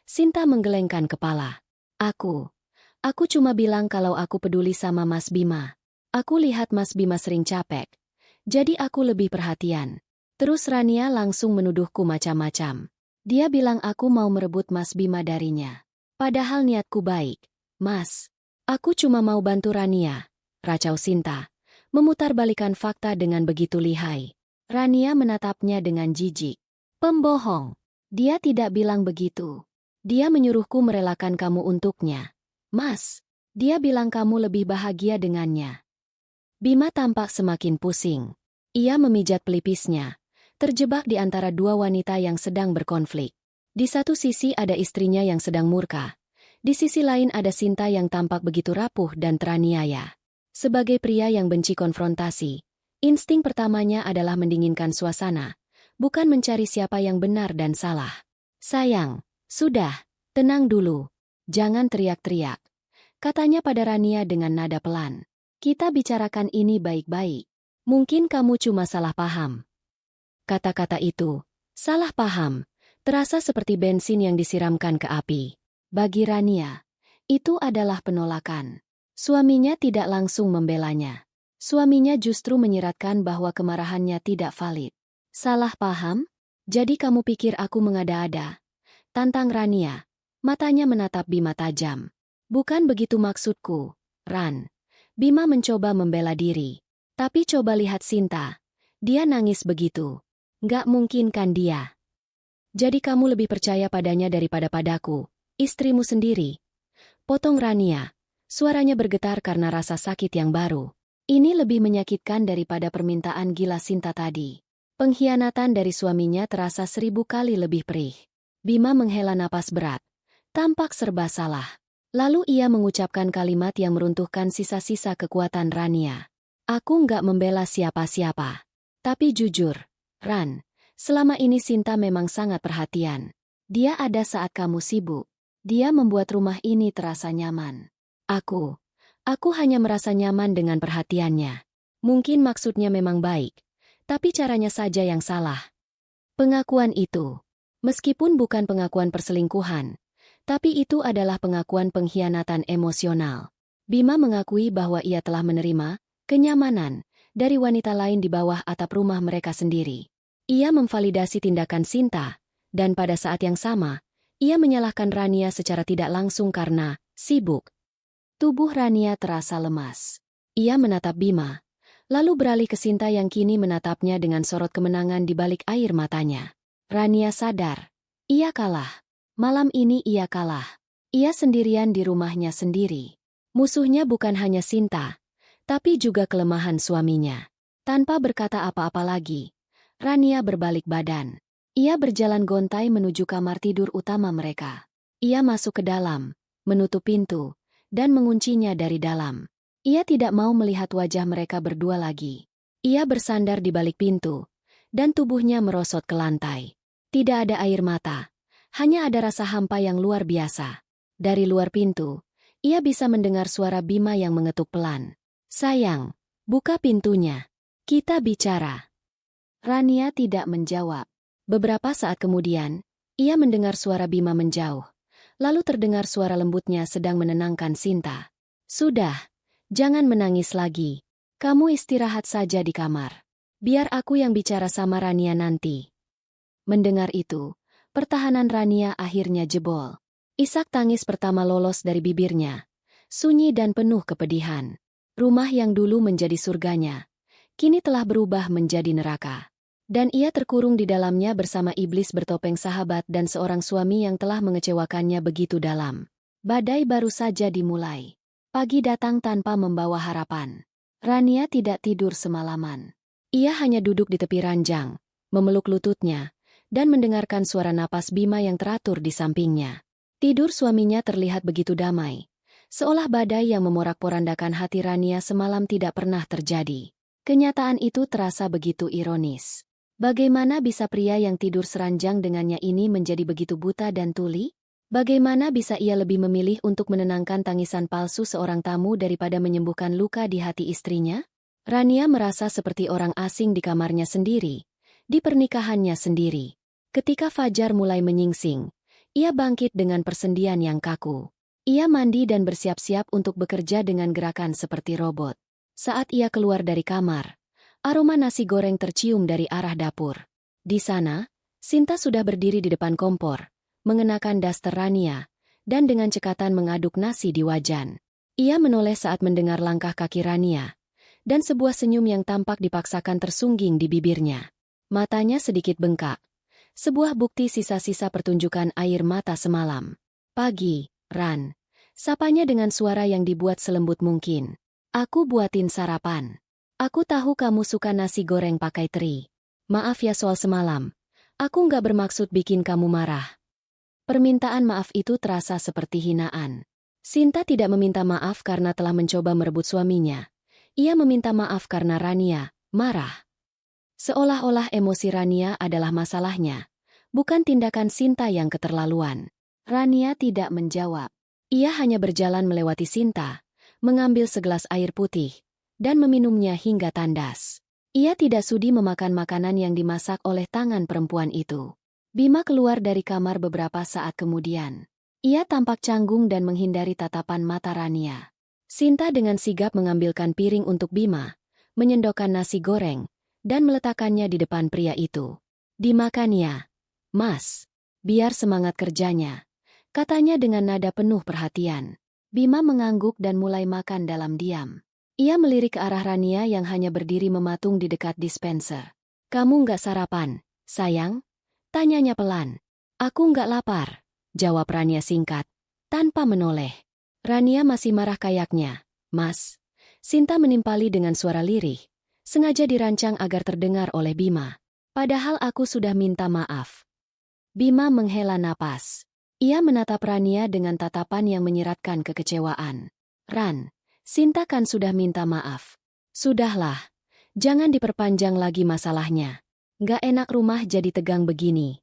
Sinta menggelengkan kepala. Aku cuma bilang kalau aku peduli sama Mas Bima. Aku lihat Mas Bima sering capek. Jadi aku lebih perhatian. Terus Rania langsung menuduhku macam-macam. Dia bilang aku mau merebut Mas Bima darinya. Padahal niatku baik. Mas, aku cuma mau bantu Rania. Racau Sinta, memutarbalikkan fakta dengan begitu lihai. Rania menatapnya dengan jijik. Pembohong. Dia tidak bilang begitu. Dia menyuruhku merelakan kamu untuknya. Mas, dia bilang kamu lebih bahagia dengannya. Bima tampak semakin pusing. Ia memijat pelipisnya, terjebak di antara dua wanita yang sedang berkonflik. Di satu sisi ada istrinya yang sedang murka. Di sisi lain ada Sinta yang tampak begitu rapuh dan teraniaya. Sebagai pria yang benci konfrontasi, insting pertamanya adalah mendinginkan suasana, bukan mencari siapa yang benar dan salah. Sayang, sudah, tenang dulu. Jangan teriak-teriak. Katanya pada Rania dengan nada pelan. Kita bicarakan ini baik-baik. Mungkin kamu cuma salah paham. Kata-kata itu, salah paham, terasa seperti bensin yang disiramkan ke api. Bagi Rania, itu adalah penolakan. Suaminya tidak langsung membelanya. Suaminya justru menyiratkan bahwa kemarahannya tidak valid. Salah paham? Jadi kamu pikir aku mengada-ada? Tantang Rania. Matanya menatap Bima tajam. Bukan begitu maksudku, Ran. Bima mencoba membela diri. Tapi coba lihat Sinta. Dia nangis begitu. Nggak mungkin kan dia. Jadi kamu lebih percaya padanya daripada padaku, istrimu sendiri. Potong Rania. Suaranya bergetar karena rasa sakit yang baru. Ini lebih menyakitkan daripada permintaan gila Sinta tadi. Pengkhianatan dari suaminya terasa 1000 kali lebih perih. Bima menghela napas berat. Tampak serba salah. Lalu ia mengucapkan kalimat yang meruntuhkan sisa-sisa kekuatan Rania. Aku nggak membela siapa-siapa. Tapi jujur, Ran, selama ini Sinta memang sangat perhatian. Dia ada saat kamu sibuk. Dia membuat rumah ini terasa nyaman. Aku hanya merasa nyaman dengan perhatiannya. Mungkin maksudnya memang baik. Tapi caranya saja yang salah. Pengakuan itu, meskipun bukan pengakuan perselingkuhan, tapi itu adalah pengakuan pengkhianatan emosional. Bima mengakui bahwa ia telah menerima kenyamanan dari wanita lain di bawah atap rumah mereka sendiri. Ia memvalidasi tindakan Sinta, dan pada saat yang sama, ia menyalahkan Rania secara tidak langsung karena sibuk. Tubuh Rania terasa lemas. Ia menatap Bima, lalu beralih ke Sinta yang kini menatapnya dengan sorot kemenangan di balik air matanya. Rania sadar. Ia kalah. Malam ini ia kalah. Ia sendirian di rumahnya sendiri. Musuhnya bukan hanya Sinta, tapi juga kelemahan suaminya. Tanpa berkata apa-apa lagi, Rania berbalik badan. Ia berjalan gontai menuju kamar tidur utama mereka. Ia masuk ke dalam, menutup pintu, dan menguncinya dari dalam. Ia tidak mau melihat wajah mereka berdua lagi. Ia bersandar di balik pintu, dan tubuhnya merosot ke lantai. Tidak ada air mata, hanya ada rasa hampa yang luar biasa. Dari luar pintu, ia bisa mendengar suara Bima yang mengetuk pelan. Sayang, buka pintunya. Kita bicara. Rania tidak menjawab. Beberapa saat kemudian, ia mendengar suara Bima menjauh. Lalu terdengar suara lembutnya sedang menenangkan Sinta. Sudah. Jangan menangis lagi. Kamu istirahat saja di kamar. Biar aku yang bicara sama Rania nanti. Mendengar itu, pertahanan Rania akhirnya jebol. Isak tangis pertama lolos dari bibirnya. Sunyi dan penuh kepedihan. Rumah yang dulu menjadi surganya, kini telah berubah menjadi neraka. Dan ia terkurung di dalamnya bersama iblis bertopeng sahabat dan seorang suami yang telah mengecewakannya begitu dalam. Badai baru saja dimulai. Pagi datang tanpa membawa harapan. Rania tidak tidur semalaman. Ia hanya duduk di tepi ranjang, memeluk lututnya, dan mendengarkan suara napas Bima yang teratur di sampingnya. Tidur suaminya terlihat begitu damai, seolah badai yang memorak-porandakan hati Rania semalam tidak pernah terjadi. Kenyataan itu terasa begitu ironis. Bagaimana bisa pria yang tidur seranjang dengannya ini menjadi begitu buta dan tuli? Bagaimana bisa ia lebih memilih untuk menenangkan tangisan palsu seorang tamu daripada menyembuhkan luka di hati istrinya? Rania merasa seperti orang asing di kamarnya sendiri, di pernikahannya sendiri. Ketika fajar mulai menyingsing, ia bangkit dengan persendian yang kaku. Ia mandi dan bersiap-siap untuk bekerja dengan gerakan seperti robot. Saat ia keluar dari kamar, aroma nasi goreng tercium dari arah dapur. Di sana, Sinta sudah berdiri di depan kompor, mengenakan daster Rania, dan dengan cekatan mengaduk nasi di wajan. Ia menoleh saat mendengar langkah kaki Rania, dan sebuah senyum yang tampak dipaksakan tersungging di bibirnya. Matanya sedikit bengkak. Sebuah bukti sisa-sisa pertunjukan air mata semalam. Pagi, Ran. Sapanya dengan suara yang dibuat selembut mungkin. Aku buatin sarapan. Aku tahu kamu suka nasi goreng pakai teri. Maaf ya soal semalam. Aku nggak bermaksud bikin kamu marah. Permintaan maaf itu terasa seperti hinaan. Sinta tidak meminta maaf karena telah mencoba merebut suaminya. Ia meminta maaf karena Rania marah. Seolah-olah emosi Rania adalah masalahnya, bukan tindakan Sinta yang keterlaluan. Rania tidak menjawab. Ia hanya berjalan melewati Sinta, mengambil segelas air putih, dan meminumnya hingga tandas. Ia tidak sudi memakan makanan yang dimasak oleh tangan perempuan itu. Bima keluar dari kamar beberapa saat kemudian. Ia tampak canggung dan menghindari tatapan mata Rania. Sinta dengan sigap mengambilkan piring untuk Bima, menyendokkan nasi goreng, dan meletakkannya di depan pria itu. Dimakan ya, Mas. Biar semangat kerjanya, katanya dengan nada penuh perhatian. Bima mengangguk dan mulai makan dalam diam. Ia melirik ke arah Rania yang hanya berdiri mematung di dekat dispenser. Kamu nggak sarapan, sayang? Tanyanya pelan. Aku nggak lapar, jawab Rania singkat, tanpa menoleh. Rania masih marah kayaknya. Mas. Sinta menimpali dengan suara lirih. Sengaja dirancang agar terdengar oleh Bima. Padahal aku sudah minta maaf. Bima menghela napas. Ia menatap Rania dengan tatapan yang menyiratkan kekecewaan. Ran, Sinta kan sudah minta maaf. Sudahlah, jangan diperpanjang lagi masalahnya. Gak enak rumah jadi tegang begini.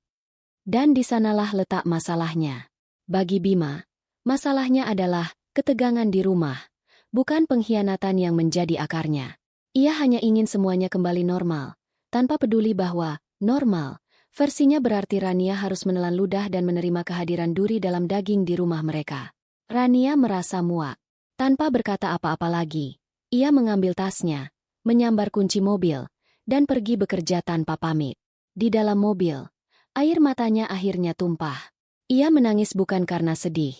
Dan di sanalah letak masalahnya. Bagi Bima, masalahnya adalah ketegangan di rumah, bukan pengkhianatan yang menjadi akarnya. Ia hanya ingin semuanya kembali normal, tanpa peduli bahwa normal versinya berarti Rania harus menelan ludah dan menerima kehadiran duri dalam daging di rumah mereka. Rania merasa muak. Tanpa berkata apa-apa lagi, ia mengambil tasnya, menyambar kunci mobil, dan pergi bekerja tanpa pamit. Di dalam mobil, air matanya akhirnya tumpah. Ia menangis bukan karena sedih,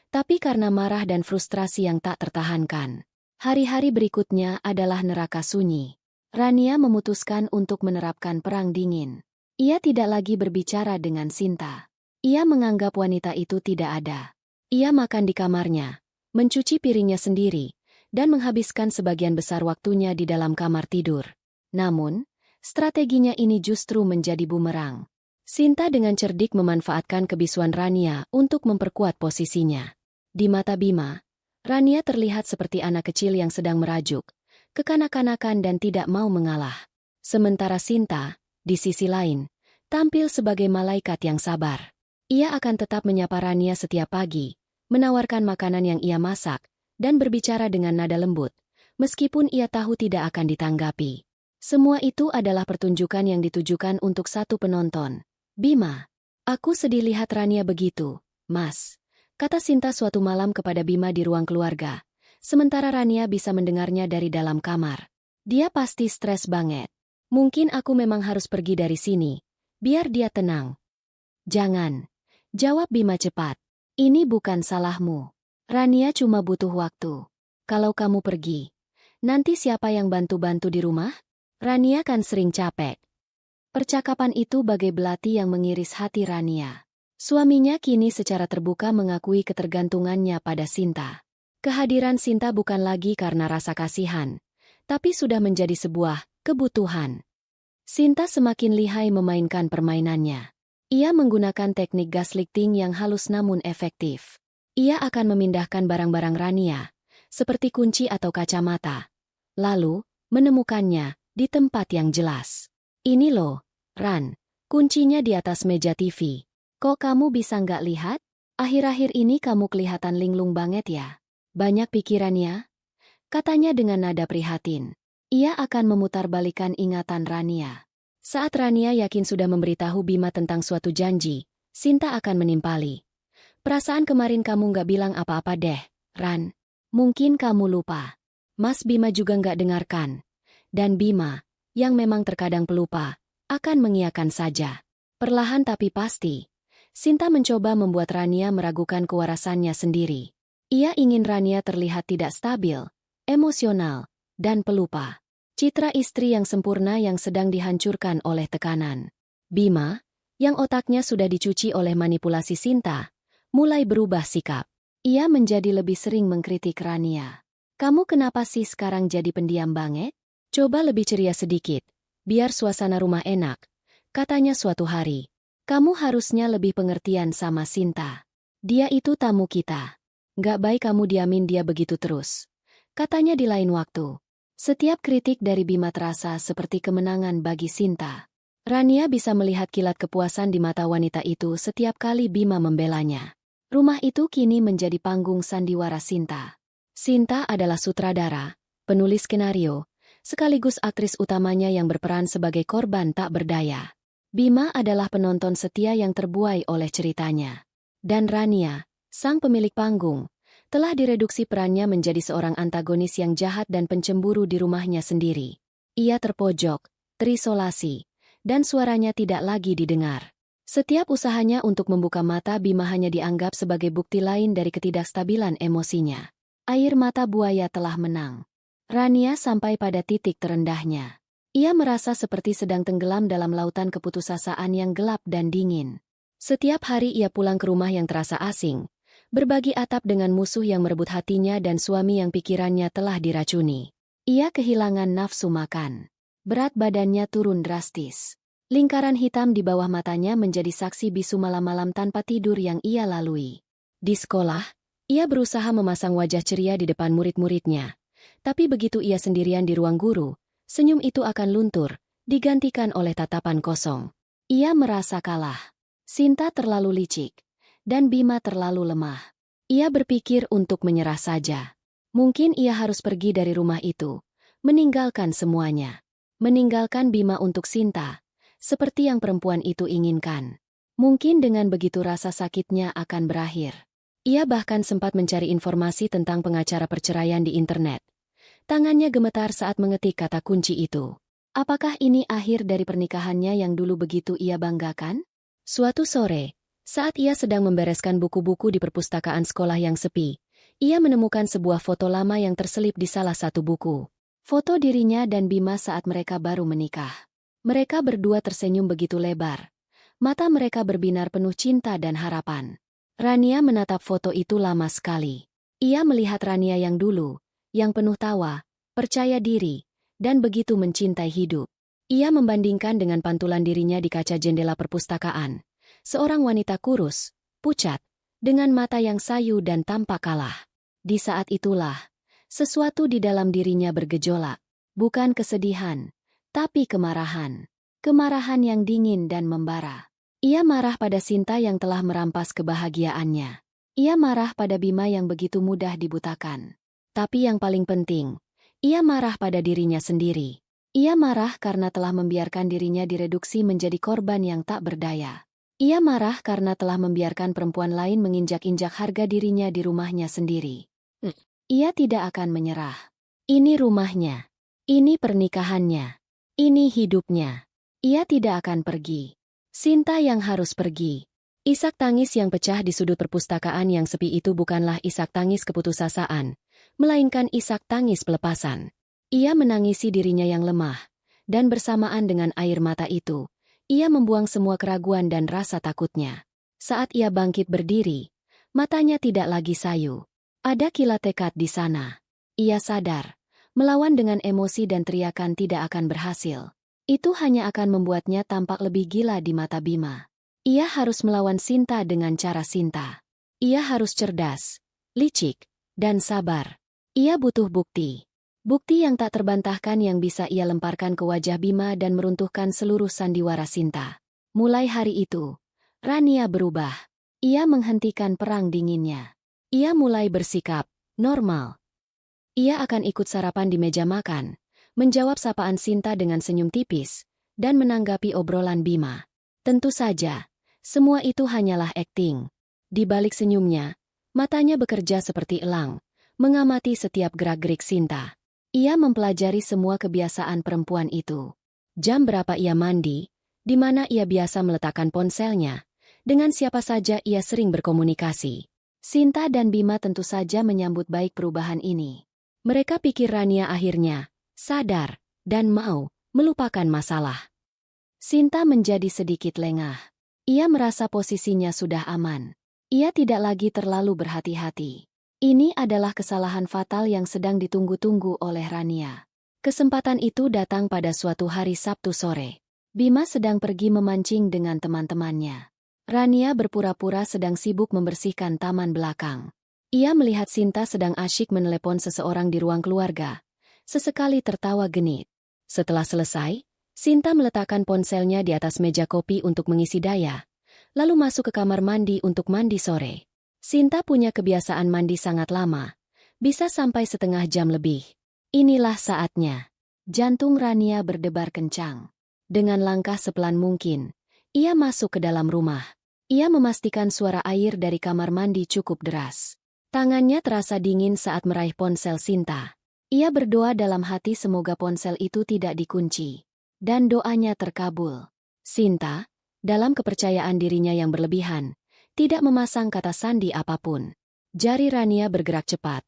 tapi karena marah dan frustrasi yang tak tertahankan. Hari-hari berikutnya adalah neraka sunyi. Rania memutuskan untuk menerapkan perang dingin. Ia tidak lagi berbicara dengan Sinta. Ia menganggap wanita itu tidak ada. Ia makan di kamarnya, mencuci piringnya sendiri, dan menghabiskan sebagian besar waktunya di dalam kamar tidur. Namun, strateginya ini justru menjadi bumerang. Sinta dengan cerdik memanfaatkan kebisuan Rania untuk memperkuat posisinya. Di mata Bima, Rania terlihat seperti anak kecil yang sedang merajuk, kekanak-kanakan dan tidak mau mengalah. Sementara Sinta, di sisi lain, tampil sebagai malaikat yang sabar. Ia akan tetap menyapa Rania setiap pagi, menawarkan makanan yang ia masak, dan berbicara dengan nada lembut, meskipun ia tahu tidak akan ditanggapi. Semua itu adalah pertunjukan yang ditujukan untuk satu penonton. Bima, aku sedih lihat Rania begitu, Mas, kata Sinta suatu malam kepada Bima di ruang keluarga, sementara Rania bisa mendengarnya dari dalam kamar. Dia pasti stres banget. Mungkin aku memang harus pergi dari sini, biar dia tenang. Jangan, jawab Bima cepat. Ini bukan salahmu. Rania cuma butuh waktu. Kalau kamu pergi, nanti siapa yang bantu-bantu di rumah? Rania kan sering capek. Percakapan itu bagai belati yang mengiris hati Rania. Suaminya kini secara terbuka mengakui ketergantungannya pada Sinta. Kehadiran Sinta bukan lagi karena rasa kasihan, tapi sudah menjadi sebuah kebutuhan. Sinta semakin lihai memainkan permainannya. Ia menggunakan teknik gaslighting yang halus namun efektif. Ia akan memindahkan barang-barang Rania, seperti kunci atau kacamata, lalu menemukannya di tempat yang jelas. Ini loh, Ran, kuncinya di atas meja TV. Kok kamu bisa nggak lihat? Akhir-akhir ini kamu kelihatan linglung banget ya. Banyak pikirannya? Katanya dengan nada prihatin. Ia akan memutarbalikkan ingatan Rania. Saat Rania yakin sudah memberitahu Bima tentang suatu janji, Sinta akan menimpali. Perasaan kemarin kamu nggak bilang apa-apa deh, Ran. Mungkin kamu lupa. Mas Bima juga nggak dengarkan. Dan Bima, yang memang terkadang pelupa, akan mengiyakan saja. Perlahan tapi pasti, Sinta mencoba membuat Rania meragukan kewarasannya sendiri. Ia ingin Rania terlihat tidak stabil, emosional, dan pelupa. Citra istri yang sempurna yang sedang dihancurkan oleh tekanan. Bima, yang otaknya sudah dicuci oleh manipulasi Sinta, mulai berubah sikap. Ia menjadi lebih sering mengkritik Rania. Kamu kenapa sih sekarang jadi pendiam banget? Coba lebih ceria sedikit, biar suasana rumah enak. Katanya suatu hari, kamu harusnya lebih pengertian sama Sinta. Dia itu tamu kita. Nggak baik kamu diamin dia begitu terus. Katanya di lain waktu. Setiap kritik dari Bima terasa seperti kemenangan bagi Sinta. Rania bisa melihat kilat kepuasan di mata wanita itu setiap kali Bima membelanya. Rumah itu kini menjadi panggung sandiwara Sinta. Sinta adalah sutradara, penulis skenario, sekaligus aktris utamanya yang berperan sebagai korban tak berdaya. Bima adalah penonton setia yang terbuai oleh ceritanya. Dan Rania, sang pemilik panggung, telah direduksi perannya menjadi seorang antagonis yang jahat dan pencemburu di rumahnya sendiri. Ia terpojok, terisolasi, dan suaranya tidak lagi didengar. Setiap usahanya untuk membuka mata Bima hanya dianggap sebagai bukti lain dari ketidakstabilan emosinya. Air mata buaya telah menang. Rania sampai pada titik terendahnya. Ia merasa seperti sedang tenggelam dalam lautan keputusasaan yang gelap dan dingin. Setiap hari ia pulang ke rumah yang terasa asing, berbagi atap dengan musuh yang merebut hatinya dan suami yang pikirannya telah diracuni. Ia kehilangan nafsu makan. Berat badannya turun drastis. Lingkaran hitam di bawah matanya menjadi saksi bisu malam-malam tanpa tidur yang ia lalui. Di sekolah, ia berusaha memasang wajah ceria di depan murid-muridnya. Tapi begitu ia sendirian di ruang guru, senyum itu akan luntur, digantikan oleh tatapan kosong. Ia merasa kalah. Sinta terlalu licik, dan Bima terlalu lemah. Ia berpikir untuk menyerah saja. Mungkin ia harus pergi dari rumah itu, meninggalkan semuanya. Meninggalkan Bima untuk Sinta, seperti yang perempuan itu inginkan. Mungkin dengan begitu rasa sakitnya akan berakhir. Ia bahkan sempat mencari informasi tentang pengacara perceraian di internet. Tangannya gemetar saat mengetik kata kunci itu. Apakah ini akhir dari pernikahannya yang dulu begitu ia banggakan? Suatu sore, saat ia sedang membereskan buku-buku di perpustakaan sekolah yang sepi, ia menemukan sebuah foto lama yang terselip di salah satu buku. Foto dirinya dan Bima saat mereka baru menikah. Mereka berdua tersenyum begitu lebar. Mata mereka berbinar penuh cinta dan harapan. Rania menatap foto itu lama sekali. Ia melihat Rania yang dulu, yang penuh tawa, percaya diri, dan begitu mencintai hidup. Ia membandingkan dengan pantulan dirinya di kaca jendela perpustakaan. Seorang wanita kurus, pucat, dengan mata yang sayu dan tampak kalah. Di saat itulah, sesuatu di dalam dirinya bergejolak. Bukan kesedihan, tapi kemarahan. Kemarahan yang dingin dan membara. Ia marah pada Sinta yang telah merampas kebahagiaannya. Ia marah pada Bima yang begitu mudah dibutakan. Tapi yang paling penting, ia marah pada dirinya sendiri. Ia marah karena telah membiarkan dirinya direduksi menjadi korban yang tak berdaya. Ia marah karena telah membiarkan perempuan lain menginjak-injak harga dirinya di rumahnya sendiri. Ia tidak akan menyerah. Ini rumahnya. Ini pernikahannya. Ini hidupnya. Ia tidak akan pergi. Sinta yang harus pergi. Isak tangis yang pecah di sudut perpustakaan yang sepi itu bukanlah isak tangis keputusasaan, melainkan isak tangis pelepasan. Ia menangisi dirinya yang lemah, dan bersamaan dengan air mata itu, ia membuang semua keraguan dan rasa takutnya. Saat ia bangkit berdiri, matanya tidak lagi sayu. Ada kilat tekad di sana. Ia sadar, melawan dengan emosi dan teriakan tidak akan berhasil. Itu hanya akan membuatnya tampak lebih gila di mata Bima. Ia harus melawan Sinta dengan cara Sinta. Ia harus cerdas, licik, dan sabar. Ia butuh bukti. Bukti yang tak terbantahkan yang bisa ia lemparkan ke wajah Bima dan meruntuhkan seluruh sandiwara Sinta. Mulai hari itu, Rania berubah. Ia menghentikan perang dinginnya. Ia mulai bersikap normal. Ia akan ikut sarapan di meja makan, menjawab sapaan Sinta dengan senyum tipis, dan menanggapi obrolan Bima. Tentu saja, semua itu hanyalah akting. Di balik senyumnya, matanya bekerja seperti elang, mengamati setiap gerak-gerik Sinta. Ia mempelajari semua kebiasaan perempuan itu. Jam berapa ia mandi, di mana ia biasa meletakkan ponselnya, dengan siapa saja ia sering berkomunikasi. Sinta dan Bima tentu saja menyambut baik perubahan ini. Mereka pikir Rania akhirnya sadar dan mau melupakan masalah. Sinta menjadi sedikit lengah. Ia merasa posisinya sudah aman. Ia tidak lagi terlalu berhati-hati. Ini adalah kesalahan fatal yang sedang ditunggu-tunggu oleh Rania. Kesempatan itu datang pada suatu hari Sabtu sore. Bima sedang pergi memancing dengan teman-temannya. Rania berpura-pura sedang sibuk membersihkan taman belakang. Ia melihat Sinta sedang asyik menelepon seseorang di ruang keluarga. Sesekali tertawa genit. Setelah selesai, Sinta meletakkan ponselnya di atas meja kopi untuk mengisi daya, lalu masuk ke kamar mandi untuk mandi sore. Sinta punya kebiasaan mandi sangat lama, bisa sampai setengah jam lebih. Inilah saatnya. Jantung Rania berdebar kencang. Dengan langkah sepelan mungkin, ia masuk ke dalam rumah. Ia memastikan suara air dari kamar mandi cukup deras. Tangannya terasa dingin saat meraih ponsel Sinta. Ia berdoa dalam hati semoga ponsel itu tidak dikunci. Dan doanya terkabul. Sinta, dalam kepercayaan dirinya yang berlebihan, tidak memasang kata sandi apapun. Jari Rania bergerak cepat,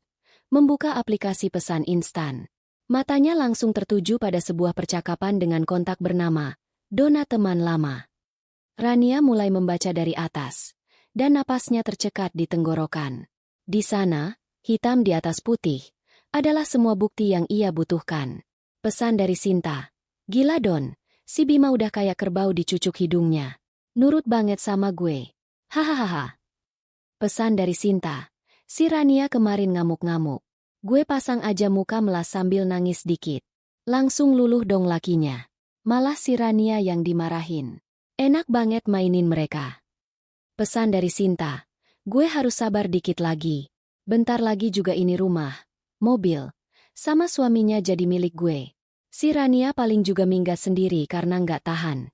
membuka aplikasi pesan instan. Matanya langsung tertuju pada sebuah percakapan dengan kontak bernama Dona teman lama. Rania mulai membaca dari atas, dan napasnya tercekat di tenggorokan. Di sana, hitam di atas putih, adalah semua bukti yang ia butuhkan. Pesan dari Sinta. Gila Don, si Bima udah kayak kerbau dicucuk hidungnya. Nurut banget sama gue. Hahaha. Pesan dari Sinta. Si Rania kemarin ngamuk-ngamuk. Gue pasang aja muka melas sambil nangis dikit. Langsung luluh dong lakinya. Malah si Rania yang dimarahin. Enak banget mainin mereka. Pesan dari Sinta. Gue harus sabar dikit lagi. Bentar lagi juga ini rumah, mobil, sama suaminya jadi milik gue. Si Rania paling juga minggat sendiri karena nggak tahan.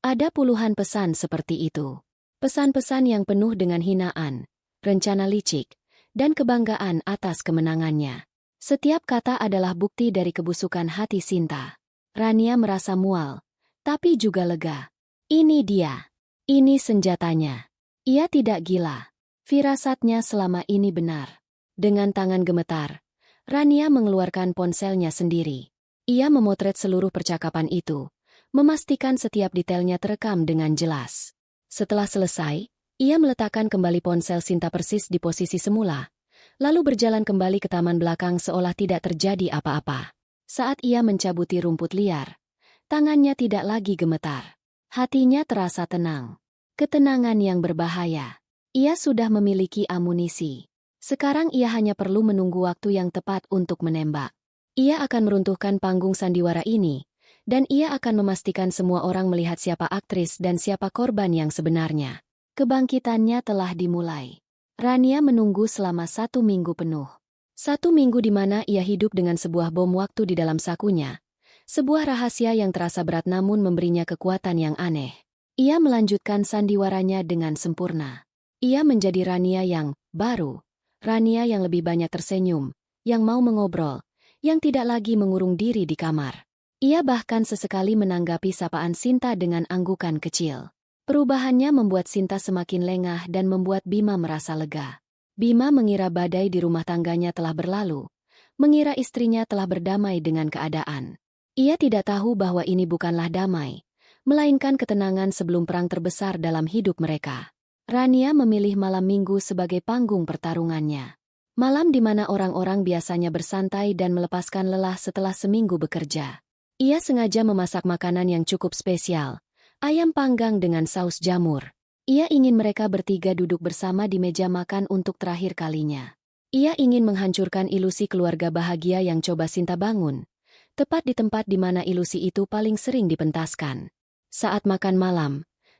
Ada puluhan pesan seperti itu. Pesan-pesan yang penuh dengan hinaan, rencana licik, dan kebanggaan atas kemenangannya. Setiap kata adalah bukti dari kebusukan hati Sinta. Rania merasa mual, tapi juga lega. Ini dia. Ini senjatanya. Ia tidak gila. Firasatnya selama ini benar. Dengan tangan gemetar, Rania mengeluarkan ponselnya sendiri. Ia memotret seluruh percakapan itu, memastikan setiap detailnya terekam dengan jelas. Setelah selesai, ia meletakkan kembali ponsel Sinta persis di posisi semula, lalu berjalan kembali ke taman belakang seolah tidak terjadi apa-apa. Saat ia mencabuti rumput liar, tangannya tidak lagi gemetar. Hatinya terasa tenang. Ketenangan yang berbahaya. Ia sudah memiliki amunisi. Sekarang ia hanya perlu menunggu waktu yang tepat untuk menembak. Ia akan meruntuhkan panggung sandiwara ini, dan ia akan memastikan semua orang melihat siapa aktris dan siapa korban yang sebenarnya. Kebangkitannya telah dimulai. Rania menunggu selama 1 minggu penuh. 1 minggu di mana ia hidup dengan sebuah bom waktu di dalam sakunya. Sebuah rahasia yang terasa berat namun memberinya kekuatan yang aneh. Ia melanjutkan sandiwaranya dengan sempurna. Ia menjadi Rania yang baru. Rania yang lebih banyak tersenyum, yang mau mengobrol, yang tidak lagi mengurung diri di kamar. Ia bahkan sesekali menanggapi sapaan Sinta dengan anggukan kecil. Perubahannya membuat Sinta semakin lengah dan membuat Bima merasa lega. Bima mengira badai di rumah tangganya telah berlalu, mengira istrinya telah berdamai dengan keadaan. Ia tidak tahu bahwa ini bukanlah damai, melainkan ketenangan sebelum perang terbesar dalam hidup mereka. Rania memilih malam minggu sebagai panggung pertarungannya. Malam di mana orang-orang biasanya bersantai dan melepaskan lelah setelah seminggu bekerja. Ia sengaja memasak makanan yang cukup spesial, ayam panggang dengan saus jamur. Ia ingin mereka bertiga duduk bersama di meja makan untuk terakhir kalinya. Ia ingin menghancurkan ilusi keluarga bahagia yang coba Sinta bangun, tepat di tempat di mana ilusi itu paling sering dipentaskan. Saat makan malam,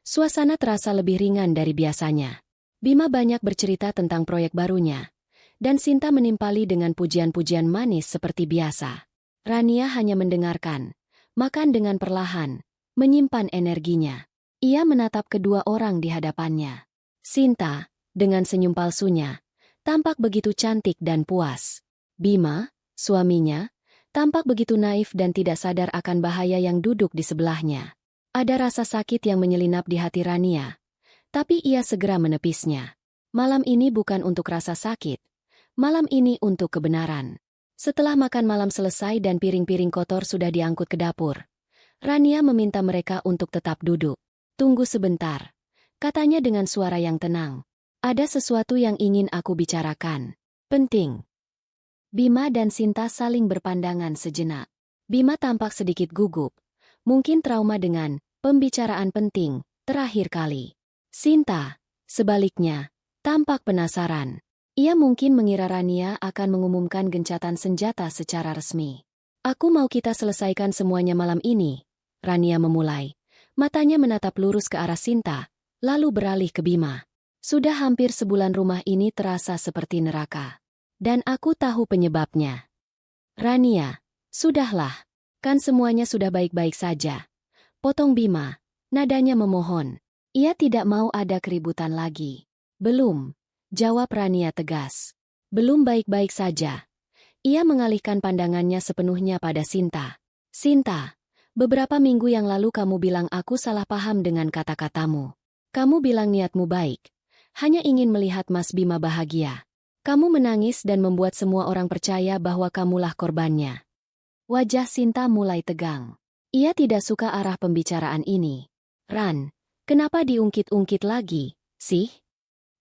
suasana terasa lebih ringan dari biasanya. Bima banyak bercerita tentang proyek barunya, dan Sinta menimpali dengan pujian-pujian manis seperti biasa. Rania hanya mendengarkan, makan dengan perlahan, menyimpan energinya. Ia menatap kedua orang di hadapannya. Sinta, dengan senyum palsunya, tampak begitu cantik dan puas. Bima, suaminya, tampak begitu naif dan tidak sadar akan bahaya yang duduk di sebelahnya. Ada rasa sakit yang menyelinap di hati Rania, tapi ia segera menepisnya. Malam ini bukan untuk rasa sakit, malam ini untuk kebenaran. Setelah makan malam selesai dan piring-piring kotor sudah diangkut ke dapur, Rania meminta mereka untuk tetap duduk. Tunggu sebentar, katanya dengan suara yang tenang. Ada sesuatu yang ingin aku bicarakan. Penting. Bima dan Sinta saling berpandangan sejenak. Bima tampak sedikit gugup, mungkin trauma dengan pembicaraan penting terakhir kali. Sinta, sebaliknya, tampak penasaran. Ia mungkin mengira Rania akan mengumumkan gencatan senjata secara resmi. Aku mau kita selesaikan semuanya malam ini, Rania memulai. Matanya menatap lurus ke arah Sinta, lalu beralih ke Bima. Sudah hampir sebulan rumah ini terasa seperti neraka. Dan aku tahu penyebabnya. Rania, sudahlah. Kan semuanya sudah baik-baik saja. Potong Bima, nadanya memohon. Ia tidak mau ada keributan lagi. Belum, jawab Rania tegas. Belum baik-baik saja. Ia mengalihkan pandangannya sepenuhnya pada Sinta. Sinta, beberapa minggu yang lalu kamu bilang aku salah paham dengan kata-katamu. Kamu bilang niatmu baik. Hanya ingin melihat Mas Bima bahagia. Kamu menangis dan membuat semua orang percaya bahwa kamulah korbannya. Wajah Sinta mulai tegang. Ia tidak suka arah pembicaraan ini. Ran, kenapa diungkit-ungkit lagi, sih?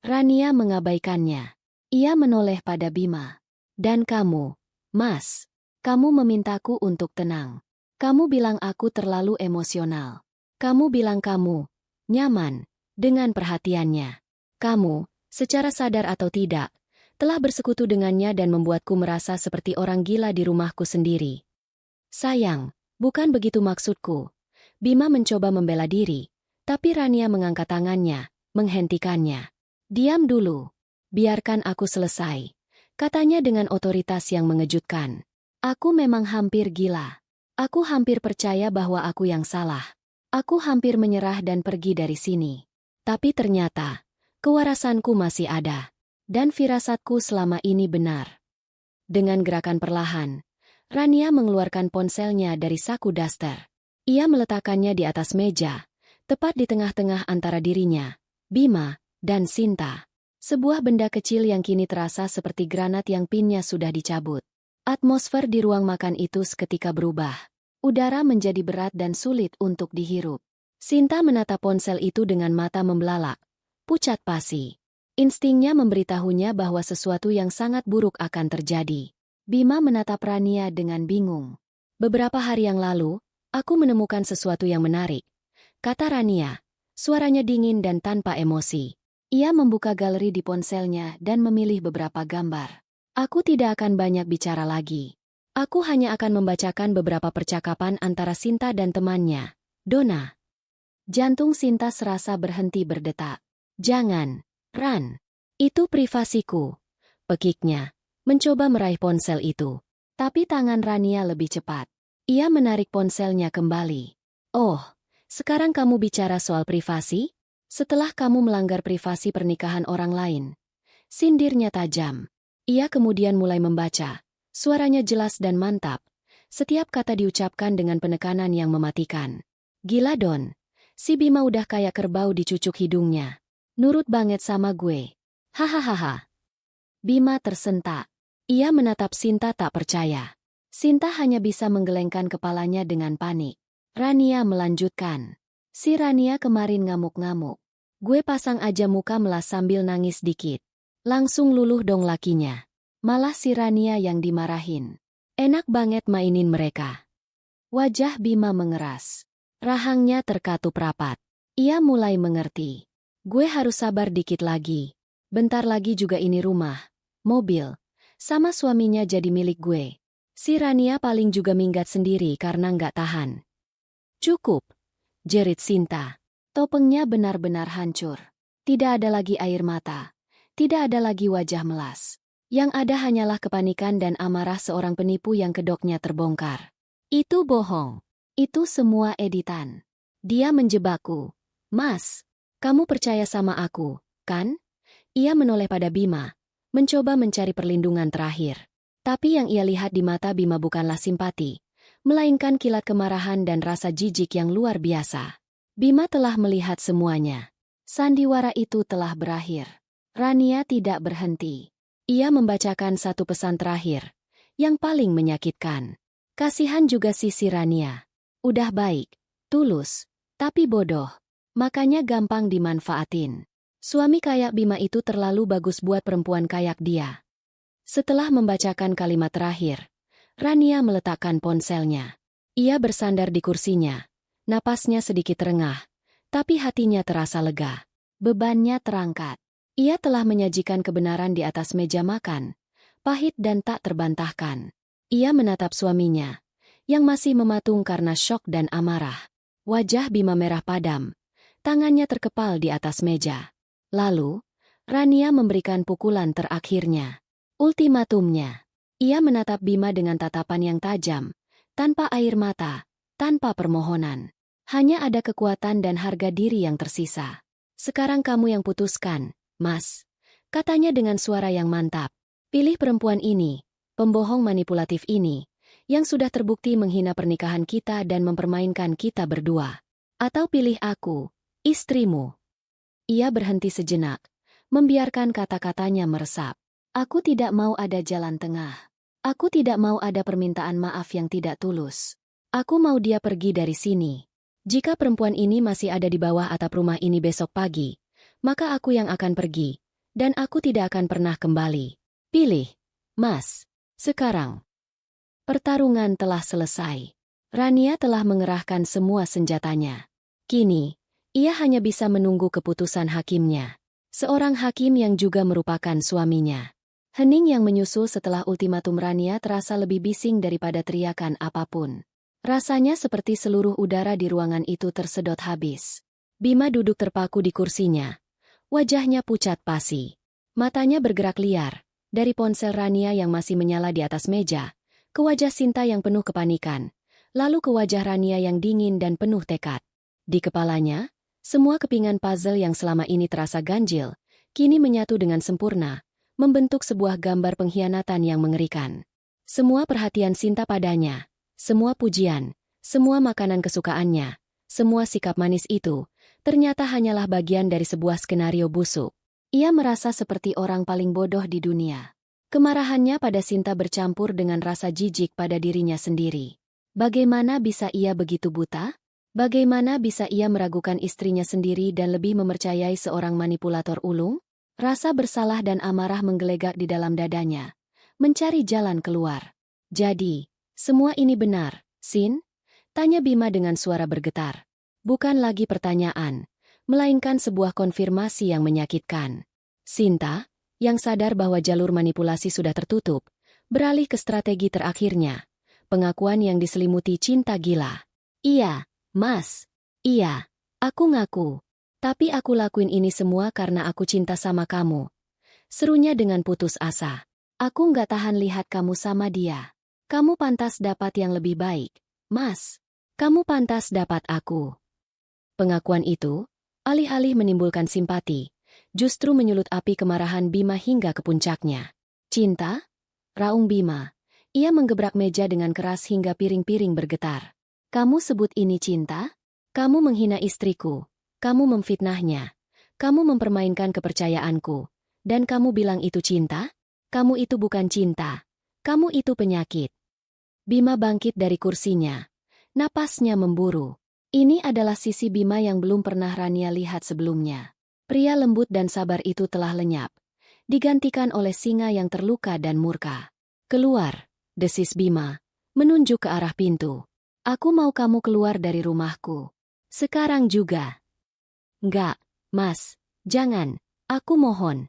Rania mengabaikannya. Ia menoleh pada Bima. Dan kamu, Mas, kamu memintaku untuk tenang. Kamu bilang aku terlalu emosional. Kamu bilang kamu nyaman dengan perhatiannya. Kamu, secara sadar atau tidak, telah bersekutu dengannya dan membuatku merasa seperti orang gila di rumahku sendiri. Sayang, bukan begitu maksudku. Bima mencoba membela diri, tapi Rania mengangkat tangannya, menghentikannya. Diam dulu. Biarkan aku selesai, katanya dengan otoritas yang mengejutkan. Aku memang hampir gila. Aku hampir percaya bahwa aku yang salah. Aku hampir menyerah dan pergi dari sini. Tapi ternyata, kewarasanku masih ada. Dan firasatku selama ini benar. Dengan gerakan perlahan, Rania mengeluarkan ponselnya dari saku daster. Ia meletakkannya di atas meja, tepat di tengah-tengah antara dirinya, Bima, dan Sinta. Sebuah benda kecil yang kini terasa seperti granat yang pinnya sudah dicabut. Atmosfer di ruang makan itu seketika berubah. Udara menjadi berat dan sulit untuk dihirup. Sinta menatap ponsel itu dengan mata membelalak, pucat pasi. Instingnya memberitahunya bahwa sesuatu yang sangat buruk akan terjadi. Bima menatap Rania dengan bingung. Beberapa hari yang lalu, aku menemukan sesuatu yang menarik, kata Rania, suaranya dingin dan tanpa emosi. Ia membuka galeri di ponselnya dan memilih beberapa gambar. Aku tidak akan banyak bicara lagi. Aku hanya akan membacakan beberapa percakapan antara Sinta dan temannya, Donna. Jantung Sinta serasa berhenti berdetak. Jangan, Ran. Itu privasiku. Pekiknya, mencoba meraih ponsel itu. Tapi tangan Rania lebih cepat. Ia menarik ponselnya kembali. Oh, sekarang kamu bicara soal privasi? Setelah kamu melanggar privasi pernikahan orang lain. Sindirnya tajam. Ia kemudian mulai membaca. Suaranya jelas dan mantap. Setiap kata diucapkan dengan penekanan yang mematikan. Gila Don. Si Bima udah kayak kerbau dicucuk hidungnya. Nurut banget sama gue. Hahaha. Bima tersentak. Ia menatap Sinta tak percaya. Sinta hanya bisa menggelengkan kepalanya dengan panik. Rania melanjutkan. Si Rania kemarin ngamuk-ngamuk. Gue pasang aja muka melas sambil nangis dikit. Langsung luluh dong lakinya. Malah si Rania yang dimarahin. Enak banget mainin mereka. Wajah Bima mengeras. Rahangnya terkatup rapat. Ia mulai mengerti. Gue harus sabar dikit lagi. Bentar lagi juga ini rumah, mobil, sama suaminya jadi milik gue. Si Rania paling juga minggat sendiri karena nggak tahan. Cukup, jerit Sinta. Topengnya benar-benar hancur. Tidak ada lagi air mata. Tidak ada lagi wajah melas. Yang ada hanyalah kepanikan dan amarah seorang penipu yang kedoknya terbongkar. Itu bohong. Itu semua editan. Dia menjebakku. Mas, kamu percaya sama aku, kan? Ia menoleh pada Bima, mencoba mencari perlindungan terakhir. Tapi yang ia lihat di mata Bima bukanlah simpati, melainkan kilat kemarahan dan rasa jijik yang luar biasa. Bima telah melihat semuanya. Sandiwara itu telah berakhir. Rania tidak berhenti. Ia membacakan satu pesan terakhir, yang paling menyakitkan. Kasihan juga sisi Rania. Udah baik, tulus, tapi bodoh. Makanya gampang dimanfaatin. Suami kayak Bima itu terlalu bagus buat perempuan kayak dia. Setelah membacakan kalimat terakhir, Rania meletakkan ponselnya. Ia bersandar di kursinya. Napasnya sedikit terengah, tapi hatinya terasa lega. Bebannya terangkat. Ia telah menyajikan kebenaran di atas meja makan, pahit dan tak terbantahkan. Ia menatap suaminya, yang masih mematung karena syok dan amarah. Wajah Bima merah padam, tangannya terkepal di atas meja. Lalu, Rania memberikan pukulan terakhirnya. Ultimatumnya. Ia menatap Bima dengan tatapan yang tajam, tanpa air mata, tanpa permohonan. Hanya ada kekuatan dan harga diri yang tersisa. Sekarang kamu yang putuskan, Mas. Katanya dengan suara yang mantap. Pilih perempuan ini, pembohong manipulatif ini, yang sudah terbukti menghina pernikahan kita dan mempermainkan kita berdua. Atau pilih aku, istrimu. Ia berhenti sejenak, membiarkan kata-katanya meresap. Aku tidak mau ada jalan tengah. Aku tidak mau ada permintaan maaf yang tidak tulus. Aku mau dia pergi dari sini. Jika perempuan ini masih ada di bawah atap rumah ini besok pagi, maka aku yang akan pergi, dan aku tidak akan pernah kembali. Pilih, Mas. Sekarang. Pertarungan telah selesai. Rania telah mengerahkan semua senjatanya. Kini, ia hanya bisa menunggu keputusan hakimnya. Seorang hakim yang juga merupakan suaminya. Hening yang menyusul setelah ultimatum Rania terasa lebih bising daripada teriakan apapun. Rasanya seperti seluruh udara di ruangan itu tersedot habis. Bima duduk terpaku di kursinya. Wajahnya pucat pasi. Matanya bergerak liar, dari ponsel Rania yang masih menyala di atas meja, ke wajah Sinta yang penuh kepanikan, lalu ke wajah Rania yang dingin dan penuh tekad. Di kepalanya, semua kepingan puzzle yang selama ini terasa ganjil, kini menyatu dengan sempurna, membentuk sebuah gambar pengkhianatan yang mengerikan. Semua perhatian Sinta padanya, semua pujian, semua makanan kesukaannya, semua sikap manis itu, ternyata hanyalah bagian dari sebuah skenario busuk. Ia merasa seperti orang paling bodoh di dunia. Kemarahannya pada Sinta bercampur dengan rasa jijik pada dirinya sendiri. Bagaimana bisa ia begitu buta? Bagaimana bisa ia meragukan istrinya sendiri dan lebih mempercayai seorang manipulator ulung? Rasa bersalah dan amarah menggelegak di dalam dadanya, mencari jalan keluar. Jadi, semua ini benar, Sin? Tanya Bima dengan suara bergetar. Bukan lagi pertanyaan, melainkan sebuah konfirmasi yang menyakitkan. Sinta, yang sadar bahwa jalur manipulasi sudah tertutup, beralih ke strategi terakhirnya, pengakuan yang diselimuti cinta gila. Iya, Mas. Iya, aku ngaku. Tapi aku lakuin ini semua karena aku cinta sama kamu. Serunya dengan putus asa. Aku nggak tahan lihat kamu sama dia. Kamu pantas dapat yang lebih baik, Mas. Kamu pantas dapat aku. Pengakuan itu, alih-alih menimbulkan simpati, justru menyulut api kemarahan Bima hingga ke puncaknya. Cinta? Raung Bima. Ia menggebrak meja dengan keras hingga piring-piring bergetar. Kamu sebut ini cinta? Kamu menghina istriku. Kamu memfitnahnya. Kamu mempermainkan kepercayaanku. Dan kamu bilang itu cinta? Kamu itu bukan cinta. Kamu itu penyakit. Bima bangkit dari kursinya. Napasnya memburu. Ini adalah sisi Bima yang belum pernah Rania lihat sebelumnya. Pria lembut dan sabar itu telah lenyap, digantikan oleh singa yang terluka dan murka. Keluar, desis Bima, menunjuk ke arah pintu. Aku mau kamu keluar dari rumahku. Sekarang juga. Enggak, Mas, jangan, aku mohon.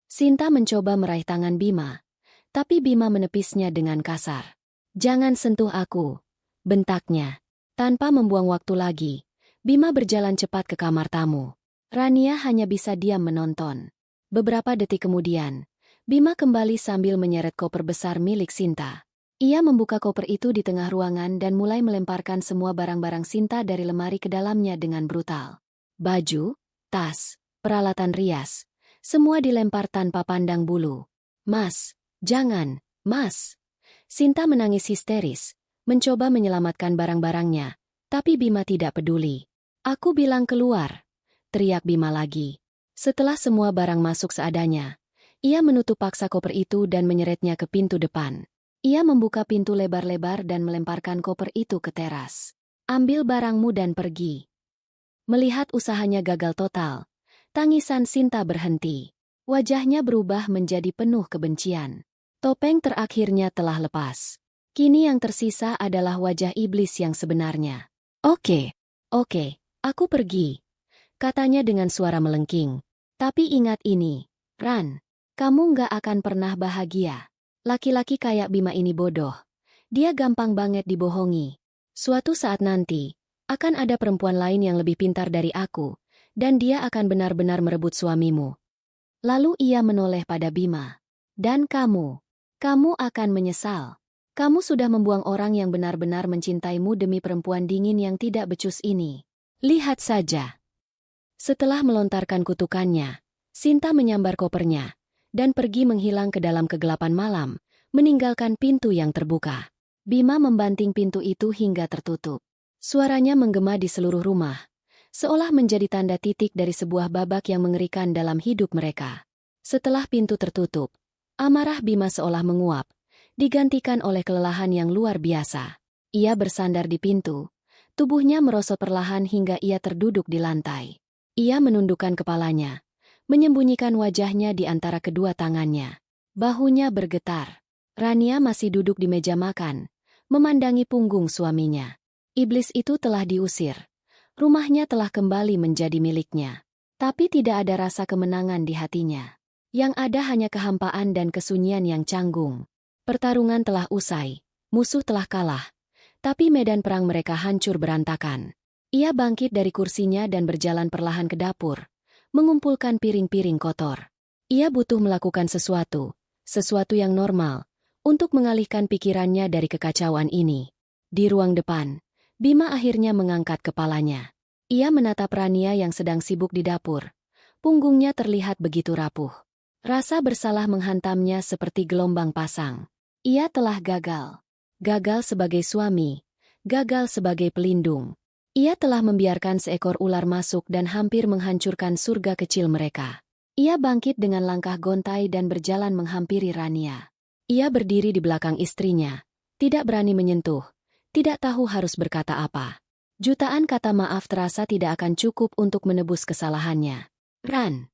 Sinta mencoba meraih tangan Bima, tapi Bima menepisnya dengan kasar. Jangan sentuh aku, bentaknya. Tanpa membuang waktu lagi, Bima berjalan cepat ke kamar tamu. Rania hanya bisa diam menonton. Beberapa detik kemudian, Bima kembali sambil menyeret koper besar milik Sinta. Ia membuka koper itu di tengah ruangan dan mulai melemparkan semua barang-barang Sinta dari lemari ke dalamnya dengan brutal. Baju, tas, peralatan rias, semua dilempar tanpa pandang bulu. Mas, jangan, Mas. Sinta menangis histeris, mencoba menyelamatkan barang-barangnya, tapi Bima tidak peduli. Aku bilang keluar, teriak Bima lagi. Setelah semua barang masuk seadanya, ia menutup paksa koper itu dan menyeretnya ke pintu depan. Ia membuka pintu lebar-lebar dan melemparkan koper itu ke teras. Ambil barangmu dan pergi. Melihat usahanya gagal total, tangisan Sinta berhenti. Wajahnya berubah menjadi penuh kebencian. Topeng terakhirnya telah lepas. Kini yang tersisa adalah wajah iblis yang sebenarnya. Oke, aku pergi, katanya dengan suara melengking. Tapi ingat ini, Ran, kamu nggak akan pernah bahagia. Laki-laki kayak Bima ini bodoh. Dia gampang banget dibohongi. Suatu saat nanti, akan ada perempuan lain yang lebih pintar dari aku, dan dia akan benar-benar merebut suamimu. Lalu ia menoleh pada Bima. Dan kamu akan menyesal. Kamu sudah membuang orang yang benar-benar mencintaimu demi perempuan dingin yang tidak becus ini. Lihat saja. Setelah melontarkan kutukannya, Sinta menyambar kopernya, dan pergi menghilang ke dalam kegelapan malam, meninggalkan pintu yang terbuka. Bima membanting pintu itu hingga tertutup. Suaranya menggema di seluruh rumah, seolah menjadi tanda titik dari sebuah babak yang mengerikan dalam hidup mereka. Setelah pintu tertutup, amarah Bima seolah menguap, digantikan oleh kelelahan yang luar biasa. Ia bersandar di pintu, tubuhnya merosot perlahan hingga ia terduduk di lantai. Ia menundukkan kepalanya, menyembunyikan wajahnya di antara kedua tangannya. Bahunya bergetar. Rania masih duduk di meja makan, memandangi punggung suaminya. Iblis itu telah diusir. Rumahnya telah kembali menjadi miliknya. Tapi tidak ada rasa kemenangan di hatinya. Yang ada hanya kehampaan dan kesunyian yang canggung. Pertarungan telah usai, musuh telah kalah. Tapi medan perang mereka hancur berantakan. Ia bangkit dari kursinya dan berjalan perlahan ke dapur, mengumpulkan piring-piring kotor. Ia butuh melakukan sesuatu yang normal, untuk mengalihkan pikirannya dari kekacauan ini. Di ruang depan, Bima akhirnya mengangkat kepalanya. Ia menatap Rania yang sedang sibuk di dapur. Punggungnya terlihat begitu rapuh. Rasa bersalah menghantamnya seperti gelombang pasang. Ia telah gagal. Gagal sebagai suami, gagal sebagai pelindung. Ia telah membiarkan seekor ular masuk dan hampir menghancurkan surga kecil mereka. Ia bangkit dengan langkah gontai dan berjalan menghampiri Rania. Ia berdiri di belakang istrinya, tidak berani menyentuh, tidak tahu harus berkata apa. Jutaan kata maaf terasa tidak akan cukup untuk menebus kesalahannya. Ran.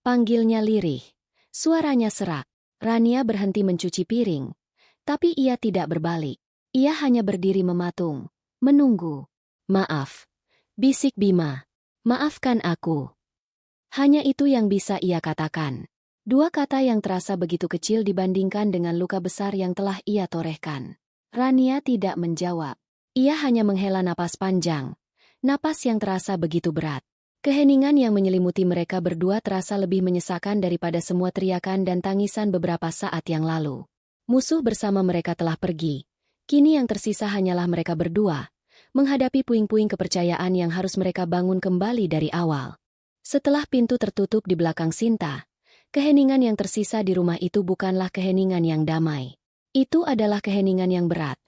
Panggilnya lirih. Suaranya serak. Rania berhenti mencuci piring. Tapi ia tidak berbalik. Ia hanya berdiri mematung, menunggu. Maaf. Bisik Bima. Maafkan aku. Hanya itu yang bisa ia katakan. Dua kata yang terasa begitu kecil dibandingkan dengan luka besar yang telah ia torehkan. Rania tidak menjawab. Ia hanya menghela napas panjang. Napas yang terasa begitu berat. Keheningan yang menyelimuti mereka berdua terasa lebih menyesakan daripada semua teriakan dan tangisan beberapa saat yang lalu. Musuh bersama mereka telah pergi. Kini yang tersisa hanyalah mereka berdua, menghadapi puing-puing kepercayaan yang harus mereka bangun kembali dari awal. Setelah pintu tertutup di belakang Sinta, keheningan yang tersisa di rumah itu bukanlah keheningan yang damai. Itu adalah keheningan yang berat,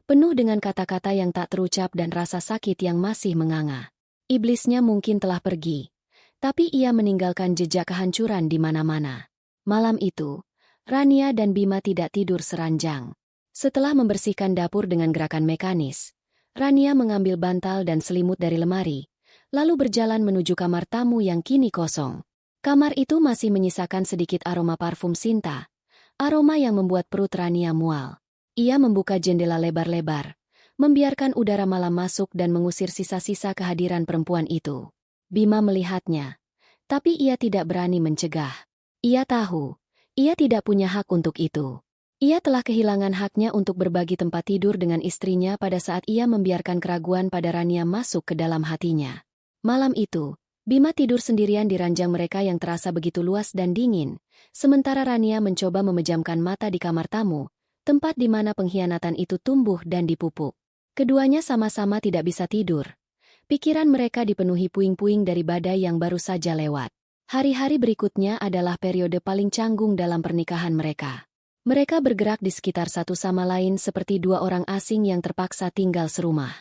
penuh dengan kata-kata yang tak terucap dan rasa sakit yang masih menganga. Iblisnya mungkin telah pergi, tapi ia meninggalkan jejak kehancuran di mana-mana. Malam itu, Rania dan Bima tidak tidur seranjang. Setelah membersihkan dapur dengan gerakan mekanis, Rania mengambil bantal dan selimut dari lemari, lalu berjalan menuju kamar tamu yang kini kosong. Kamar itu masih menyisakan sedikit aroma parfum Sinta, aroma yang membuat perut Rania mual. Ia membuka jendela lebar-lebar, membiarkan udara malam masuk dan mengusir sisa-sisa kehadiran perempuan itu. Bima melihatnya, tapi ia tidak berani mencegah. Ia tahu, ia tidak punya hak untuk itu. Ia telah kehilangan haknya untuk berbagi tempat tidur dengan istrinya pada saat ia membiarkan keraguan pada Rania masuk ke dalam hatinya. Malam itu, Bima tidur sendirian di ranjang mereka yang terasa begitu luas dan dingin, sementara Rania mencoba memejamkan mata di kamar tamu, tempat di mana pengkhianatan itu tumbuh dan dipupuk. Keduanya sama-sama tidak bisa tidur. Pikiran mereka dipenuhi puing-puing dari badai yang baru saja lewat. Hari-hari berikutnya adalah periode paling canggung dalam pernikahan mereka. Mereka bergerak di sekitar satu sama lain seperti dua orang asing yang terpaksa tinggal serumah.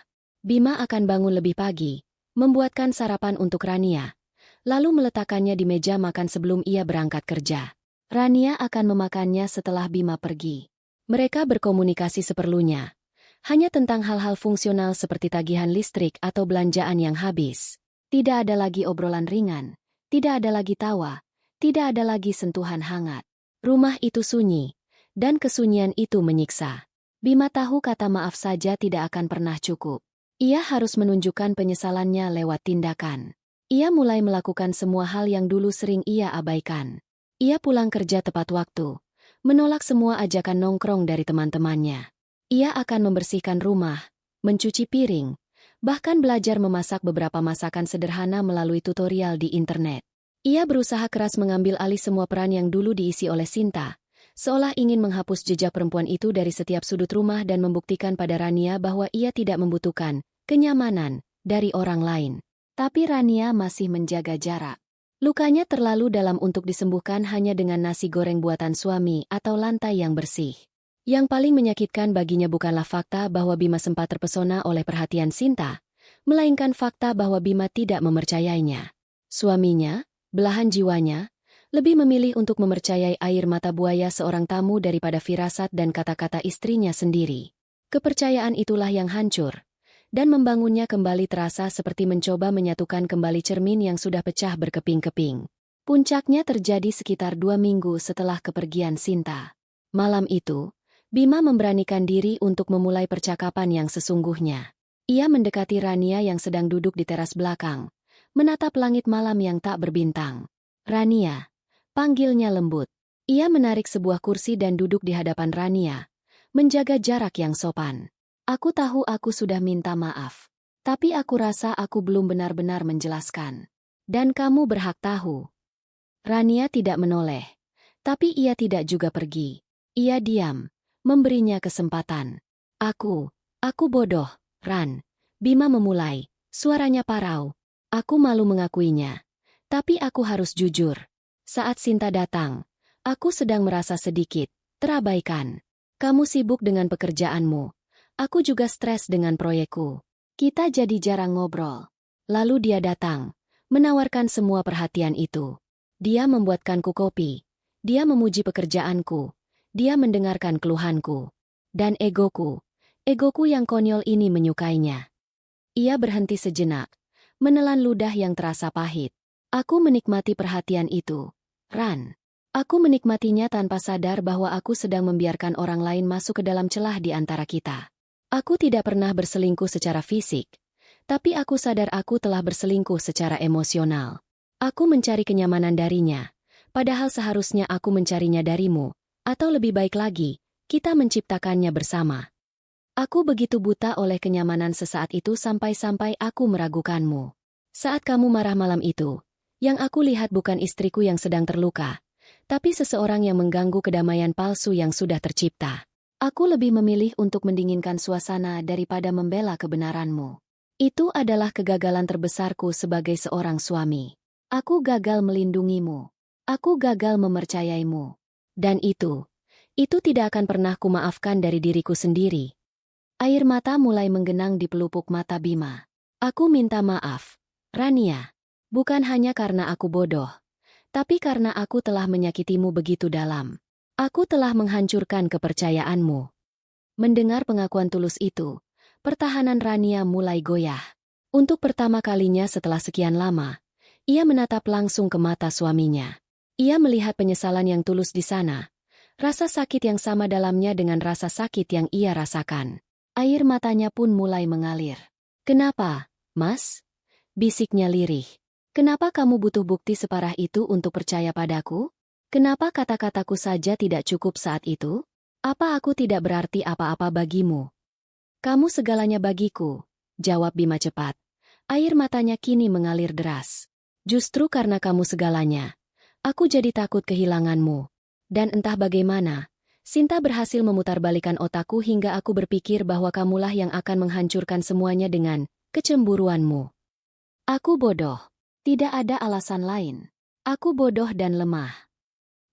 Bima akan bangun lebih pagi, membuatkan sarapan untuk Rania, lalu meletakkannya di meja makan sebelum ia berangkat kerja. Rania akan memakannya setelah Bima pergi. Mereka berkomunikasi seperlunya, hanya tentang hal-hal fungsional seperti tagihan listrik atau belanjaan yang habis. Tidak ada lagi obrolan ringan, tidak ada lagi tawa, tidak ada lagi sentuhan hangat. Rumah itu sunyi, dan kesunyian itu menyiksa. Bima tahu kata maaf saja tidak akan pernah cukup. Ia harus menunjukkan penyesalannya lewat tindakan. Ia mulai melakukan semua hal yang dulu sering ia abaikan. Ia pulang kerja tepat waktu, menolak semua ajakan nongkrong dari teman-temannya. Ia akan membersihkan rumah, mencuci piring, bahkan belajar memasak beberapa masakan sederhana melalui tutorial di internet. Ia berusaha keras mengambil alih semua peran yang dulu diisi oleh Sinta, seolah ingin menghapus jejak perempuan itu dari setiap sudut rumah dan membuktikan pada Rania bahwa ia tidak membutuhkan kenyamanan dari orang lain. Tapi Rania masih menjaga jarak. Lukanya terlalu dalam untuk disembuhkan hanya dengan nasi goreng buatan suami atau lantai yang bersih. Yang paling menyakitkan baginya bukanlah fakta bahwa Bima sempat terpesona oleh perhatian Sinta, melainkan fakta bahwa Bima tidak mempercayainya. Suaminya, belahan jiwanya, lebih memilih untuk mempercayai air mata buaya seorang tamu daripada firasat dan kata-kata istrinya sendiri. Kepercayaan itulah yang hancur, dan membangunnya kembali terasa seperti mencoba menyatukan kembali cermin yang sudah pecah berkeping-keping. Puncaknya terjadi sekitar 2 minggu setelah kepergian Sinta. Malam itu, Bima memberanikan diri untuk memulai percakapan yang sesungguhnya. Ia mendekati Rania yang sedang duduk di teras belakang, menatap langit malam yang tak berbintang. "Rania," panggilnya lembut. Ia menarik sebuah kursi dan duduk di hadapan Rania, menjaga jarak yang sopan. "Aku tahu aku sudah minta maaf, tapi aku rasa aku belum benar-benar menjelaskan. Dan kamu berhak tahu." Rania tidak menoleh, tapi ia tidak juga pergi. Ia diam, memberinya kesempatan. Aku bodoh, Ran." Bima memulai, suaranya parau. "Aku malu mengakuinya, tapi aku harus jujur. Saat Sinta datang, aku sedang merasa sedikit terabaikan. Kamu sibuk dengan pekerjaanmu. Aku juga stres dengan proyekku. Kita jadi jarang ngobrol. Lalu dia datang, menawarkan semua perhatian itu. Dia membuatkanku kopi. Dia memuji pekerjaanku. Dia mendengarkan keluhanku. Dan egoku yang konyol ini menyukainya." Ia berhenti sejenak, menelan ludah yang terasa pahit. "Aku menikmati perhatian itu, Ran. Aku menikmatinya tanpa sadar bahwa aku sedang membiarkan orang lain masuk ke dalam celah di antara kita. Aku tidak pernah berselingkuh secara fisik, tapi aku sadar aku telah berselingkuh secara emosional. Aku mencari kenyamanan darinya, padahal seharusnya aku mencarinya darimu. Atau lebih baik lagi, kita menciptakannya bersama. Aku begitu buta oleh kenyamanan sesaat itu sampai-sampai aku meragukanmu. Saat kamu marah malam itu, yang aku lihat bukan istriku yang sedang terluka, tapi seseorang yang mengganggu kedamaian palsu yang sudah tercipta. Aku lebih memilih untuk mendinginkan suasana daripada membela kebenaranmu. Itu adalah kegagalan terbesarku sebagai seorang suami. Aku gagal melindungimu. Aku gagal mempercayaimu. Dan itu tidak akan pernah kumaafkan dari diriku sendiri." Air mata mulai menggenang di pelupuk mata Bima. "Aku minta maaf, Rania. Bukan hanya karena aku bodoh, tapi karena aku telah menyakitimu begitu dalam. Aku telah menghancurkan kepercayaanmu." Mendengar pengakuan tulus itu, pertahanan Rania mulai goyah. Untuk pertama kalinya setelah sekian lama, ia menatap langsung ke mata suaminya. Ia melihat penyesalan yang tulus di sana, rasa sakit yang sama dalamnya dengan rasa sakit yang ia rasakan. Air matanya pun mulai mengalir. "Kenapa, Mas?" bisiknya lirih. "Kenapa kamu butuh bukti separah itu untuk percaya padaku? Kenapa kata-kataku saja tidak cukup saat itu? Apa aku tidak berarti apa-apa bagimu?" "Kamu segalanya bagiku," jawab Bima cepat. Air matanya kini mengalir deras. "Justru karena kamu segalanya, aku jadi takut kehilanganmu. Dan entah bagaimana, Sinta berhasil memutarbalikan otakku hingga aku berpikir bahwa kamulah yang akan menghancurkan semuanya dengan kecemburuanmu. Aku bodoh. Tidak ada alasan lain. Aku bodoh dan lemah.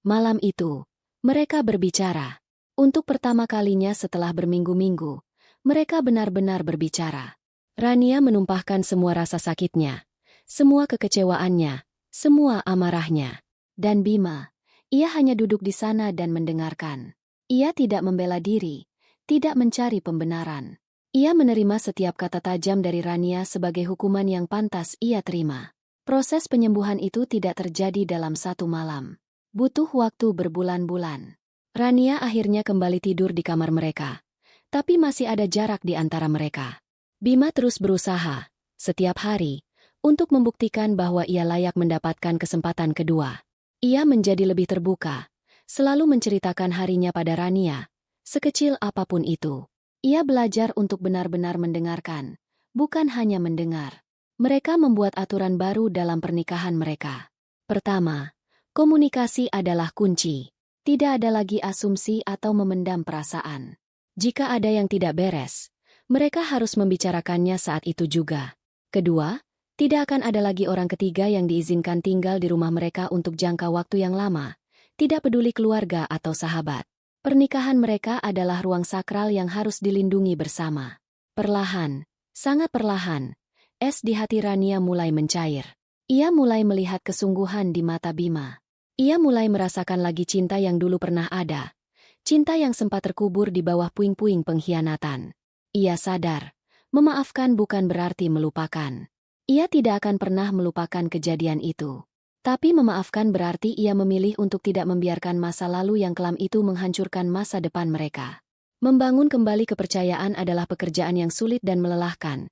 Malam itu, mereka berbicara. Untuk pertama kalinya setelah berminggu-minggu, mereka benar-benar berbicara. Rania menumpahkan semua rasa sakitnya, semua kekecewaannya, semua amarahnya. Dan Bima, ia hanya duduk di sana dan mendengarkan. Ia tidak membela diri, tidak mencari pembenaran. Ia menerima setiap kata tajam dari Rania sebagai hukuman yang pantas ia terima. Proses penyembuhan itu tidak terjadi dalam satu malam. Butuh waktu berbulan-bulan. Rania akhirnya kembali tidur di kamar mereka. Tapi masih ada jarak di antara mereka. Bima terus berusaha, setiap hari, untuk membuktikan bahwa ia layak mendapatkan kesempatan kedua. Ia menjadi lebih terbuka, selalu menceritakan harinya pada Rania, sekecil apapun itu. Ia belajar untuk benar-benar mendengarkan, bukan hanya mendengar. Mereka membuat aturan baru dalam pernikahan mereka. Pertama, komunikasi adalah kunci. Tidak ada lagi asumsi atau memendam perasaan. Jika ada yang tidak beres, mereka harus membicarakannya saat itu juga. Kedua, tidak akan ada lagi orang ketiga yang diizinkan tinggal di rumah mereka untuk jangka waktu yang lama, tidak peduli keluarga atau sahabat. Pernikahan mereka adalah ruang sakral yang harus dilindungi bersama. Perlahan, sangat perlahan, es di hati Rania mulai mencair. Ia mulai melihat kesungguhan di mata Bima. Ia mulai merasakan lagi cinta yang dulu pernah ada. Cinta yang sempat terkubur di bawah puing-puing pengkhianatan. Ia sadar, memaafkan bukan berarti melupakan. Ia tidak akan pernah melupakan kejadian itu. Tapi memaafkan berarti ia memilih untuk tidak membiarkan masa lalu yang kelam itu menghancurkan masa depan mereka. Membangun kembali kepercayaan adalah pekerjaan yang sulit dan melelahkan.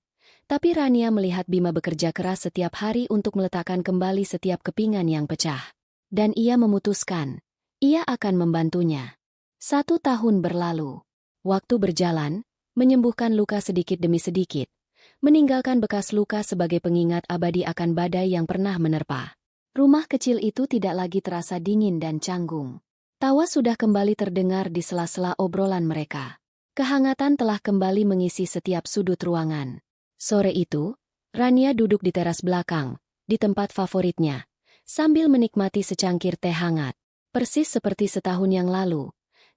Tapi Rania melihat Bima bekerja keras setiap hari untuk meletakkan kembali setiap kepingan yang pecah. Dan ia memutuskan, ia akan membantunya. 1 tahun berlalu. Waktu berjalan, menyembuhkan luka sedikit demi sedikit, meninggalkan bekas luka sebagai pengingat abadi akan badai yang pernah menerpa. Rumah kecil itu tidak lagi terasa dingin dan canggung. Tawa sudah kembali terdengar di sela-sela obrolan mereka. Kehangatan telah kembali mengisi setiap sudut ruangan. Sore itu, Rania duduk di teras belakang, di tempat favoritnya, sambil menikmati secangkir teh hangat. Persis seperti setahun yang lalu,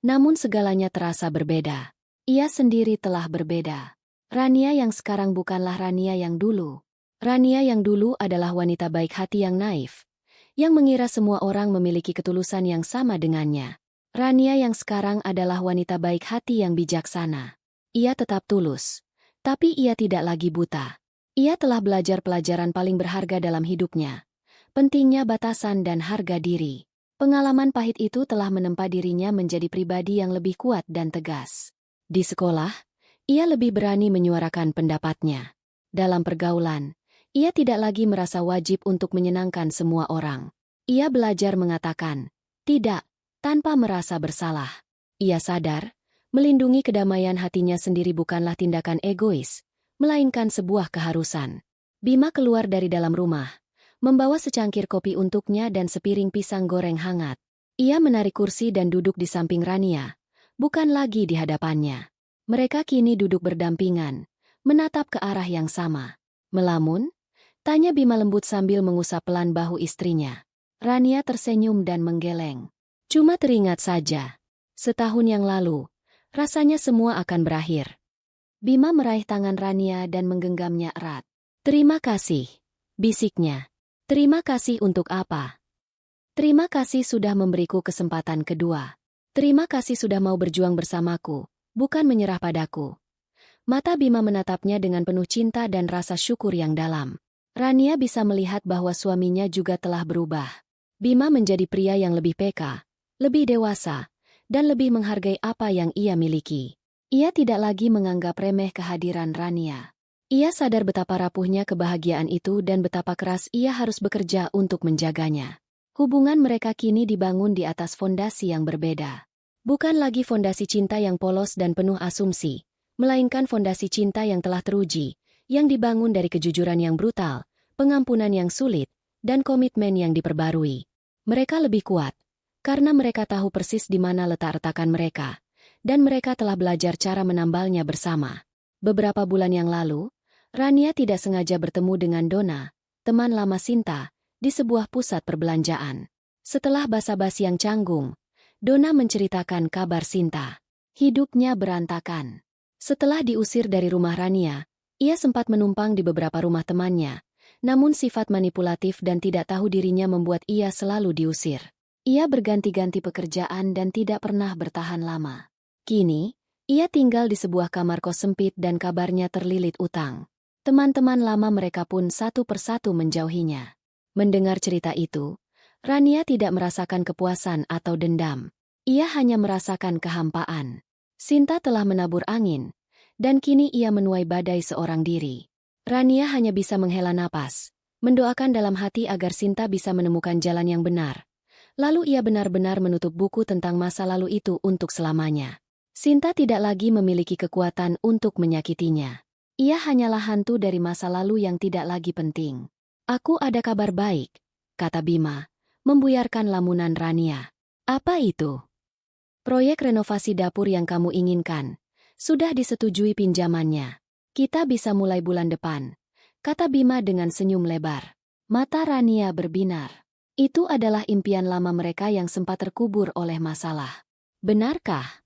namun segalanya terasa berbeda. Ia sendiri telah berbeda. Rania yang sekarang bukanlah Rania yang dulu. Rania yang dulu adalah wanita baik hati yang naif, yang mengira semua orang memiliki ketulusan yang sama dengannya. Rania yang sekarang adalah wanita baik hati yang bijaksana. Ia tetap tulus, tapi ia tidak lagi buta. Ia telah belajar pelajaran paling berharga dalam hidupnya. Pentingnya batasan dan harga diri. Pengalaman pahit itu telah menempa dirinya menjadi pribadi yang lebih kuat dan tegas. Di sekolah, ia lebih berani menyuarakan pendapatnya. Dalam pergaulan, ia tidak lagi merasa wajib untuk menyenangkan semua orang. Ia belajar mengatakan, tidak, tanpa merasa bersalah. Ia sadar, melindungi kedamaian hatinya sendiri bukanlah tindakan egois, melainkan sebuah keharusan. Bima keluar dari dalam rumah, membawa secangkir kopi untuknya dan sepiring pisang goreng hangat. Ia menarik kursi dan duduk di samping Rania, bukan lagi di hadapannya. Mereka kini duduk berdampingan, menatap ke arah yang sama. Melamun? Tanya Bima lembut sambil mengusap pelan bahu istrinya. Rania tersenyum dan menggeleng. Cuma teringat saja. Setahun yang lalu, rasanya semua akan berakhir. Bima meraih tangan Rania dan menggenggamnya erat. Terima kasih, bisiknya. Terima kasih untuk apa? Terima kasih sudah memberiku kesempatan kedua. Terima kasih sudah mau berjuang bersamaku, bukan menyerah padaku. Mata Bima menatapnya dengan penuh cinta dan rasa syukur yang dalam. Rania bisa melihat bahwa suaminya juga telah berubah. Bima menjadi pria yang lebih peka, lebih dewasa, dan lebih menghargai apa yang ia miliki. Ia tidak lagi menganggap remeh kehadiran Rania. Ia sadar betapa rapuhnya kebahagiaan itu dan betapa keras ia harus bekerja untuk menjaganya. Hubungan mereka kini dibangun di atas fondasi yang berbeda. Bukan lagi fondasi cinta yang polos dan penuh asumsi, melainkan fondasi cinta yang telah teruji, yang dibangun dari kejujuran yang brutal, pengampunan yang sulit, dan komitmen yang diperbarui. Mereka lebih kuat, Karena mereka tahu persis di mana letak retakan mereka, dan mereka telah belajar cara menambalnya bersama. Beberapa bulan yang lalu, Rania tidak sengaja bertemu dengan Donna, teman lama Sinta, di sebuah pusat perbelanjaan. Setelah basa-basi yang canggung, Donna menceritakan kabar Sinta. Hidupnya berantakan. Setelah diusir dari rumah Rania, ia sempat menumpang di beberapa rumah temannya, namun sifat manipulatif dan tidak tahu dirinya membuat ia selalu diusir. Ia berganti-ganti pekerjaan dan tidak pernah bertahan lama. Kini, ia tinggal di sebuah kamar kos sempit dan kabarnya terlilit utang. Teman-teman lama mereka pun satu persatu menjauhinya. Mendengar cerita itu, Rania tidak merasakan kepuasan atau dendam. Ia hanya merasakan kehampaan. Sinta telah menabur angin, dan kini ia menuai badai seorang diri. Rania hanya bisa menghela napas, mendoakan dalam hati agar Sinta bisa menemukan jalan yang benar. Lalu ia benar-benar menutup buku tentang masa lalu itu untuk selamanya. Sinta tidak lagi memiliki kekuatan untuk menyakitinya. Ia hanyalah hantu dari masa lalu yang tidak lagi penting. "Aku ada kabar baik," kata Bima, membuyarkan lamunan Rania. "Apa itu?" "Proyek renovasi dapur yang kamu inginkan sudah disetujui pinjamannya. Kita bisa mulai bulan depan," kata Bima dengan senyum lebar. Mata Rania berbinar. Itu adalah impian lama mereka yang sempat terkubur oleh masalah. Benarkah?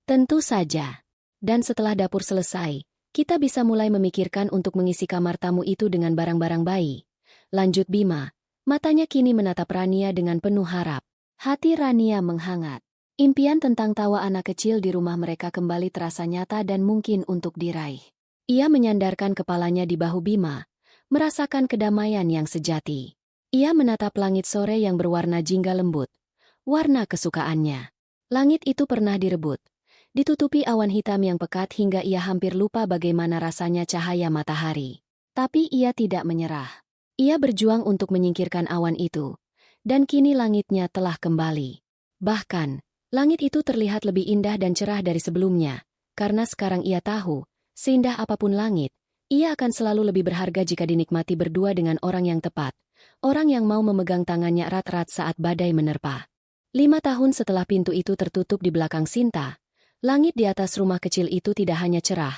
Tentu saja. Dan setelah dapur selesai, kita bisa mulai memikirkan untuk mengisi kamar tamu itu dengan barang-barang bayi. Lanjut Bima, matanya kini menatap Rania dengan penuh harap. Hati Rania menghangat. Impian tentang tawa anak kecil di rumah mereka kembali terasa nyata dan mungkin untuk diraih. Ia menyandarkan kepalanya di bahu Bima, merasakan kedamaian yang sejati. Ia menatap langit sore yang berwarna jingga lembut, warna kesukaannya. Langit itu pernah direbut, ditutupi awan hitam yang pekat hingga ia hampir lupa bagaimana rasanya cahaya matahari. Tapi ia tidak menyerah. Ia berjuang untuk menyingkirkan awan itu, dan kini langitnya telah kembali. Bahkan, langit itu terlihat lebih indah dan cerah dari sebelumnya, karena sekarang ia tahu, seindah apapun langit, ia akan selalu lebih berharga jika dinikmati berdua dengan orang yang tepat. Orang yang mau memegang tangannya erat-erat saat badai menerpa. 5 tahun setelah pintu itu tertutup di belakang Sinta, langit di atas rumah kecil itu tidak hanya cerah,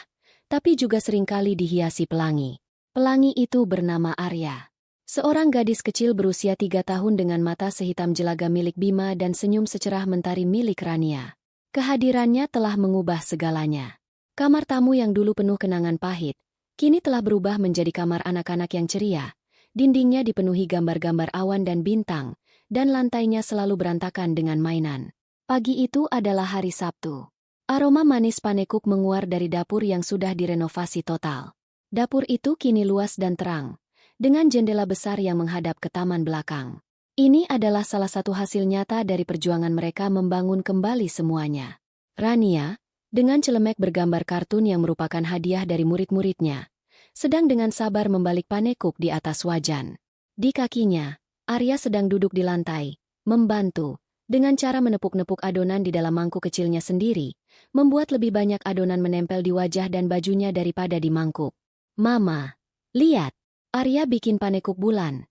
tapi juga seringkali dihiasi pelangi. Pelangi itu bernama Arya. Seorang gadis kecil berusia 3 tahun dengan mata sehitam jelaga milik Bima dan senyum secerah mentari milik Rania. Kehadirannya telah mengubah segalanya. Kamar tamu yang dulu penuh kenangan pahit, kini telah berubah menjadi kamar anak-anak yang ceria. Dindingnya dipenuhi gambar-gambar awan dan bintang, dan lantainya selalu berantakan dengan mainan. Pagi itu adalah hari Sabtu. Aroma manis panekuk menguar dari dapur yang sudah direnovasi total. Dapur itu kini luas dan terang, dengan jendela besar yang menghadap ke taman belakang. Ini adalah salah satu hasil nyata dari perjuangan mereka membangun kembali semuanya. Rania, dengan celemek bergambar kartun yang merupakan hadiah dari murid-muridnya, sedang dengan sabar membalik panekuk di atas wajan. Di kakinya, Arya sedang duduk di lantai, membantu, dengan cara menepuk-nepuk adonan di dalam mangkuk kecilnya sendiri, membuat lebih banyak adonan menempel di wajah dan bajunya daripada di mangkuk. "Mama, lihat, Arya bikin panekuk bulan,"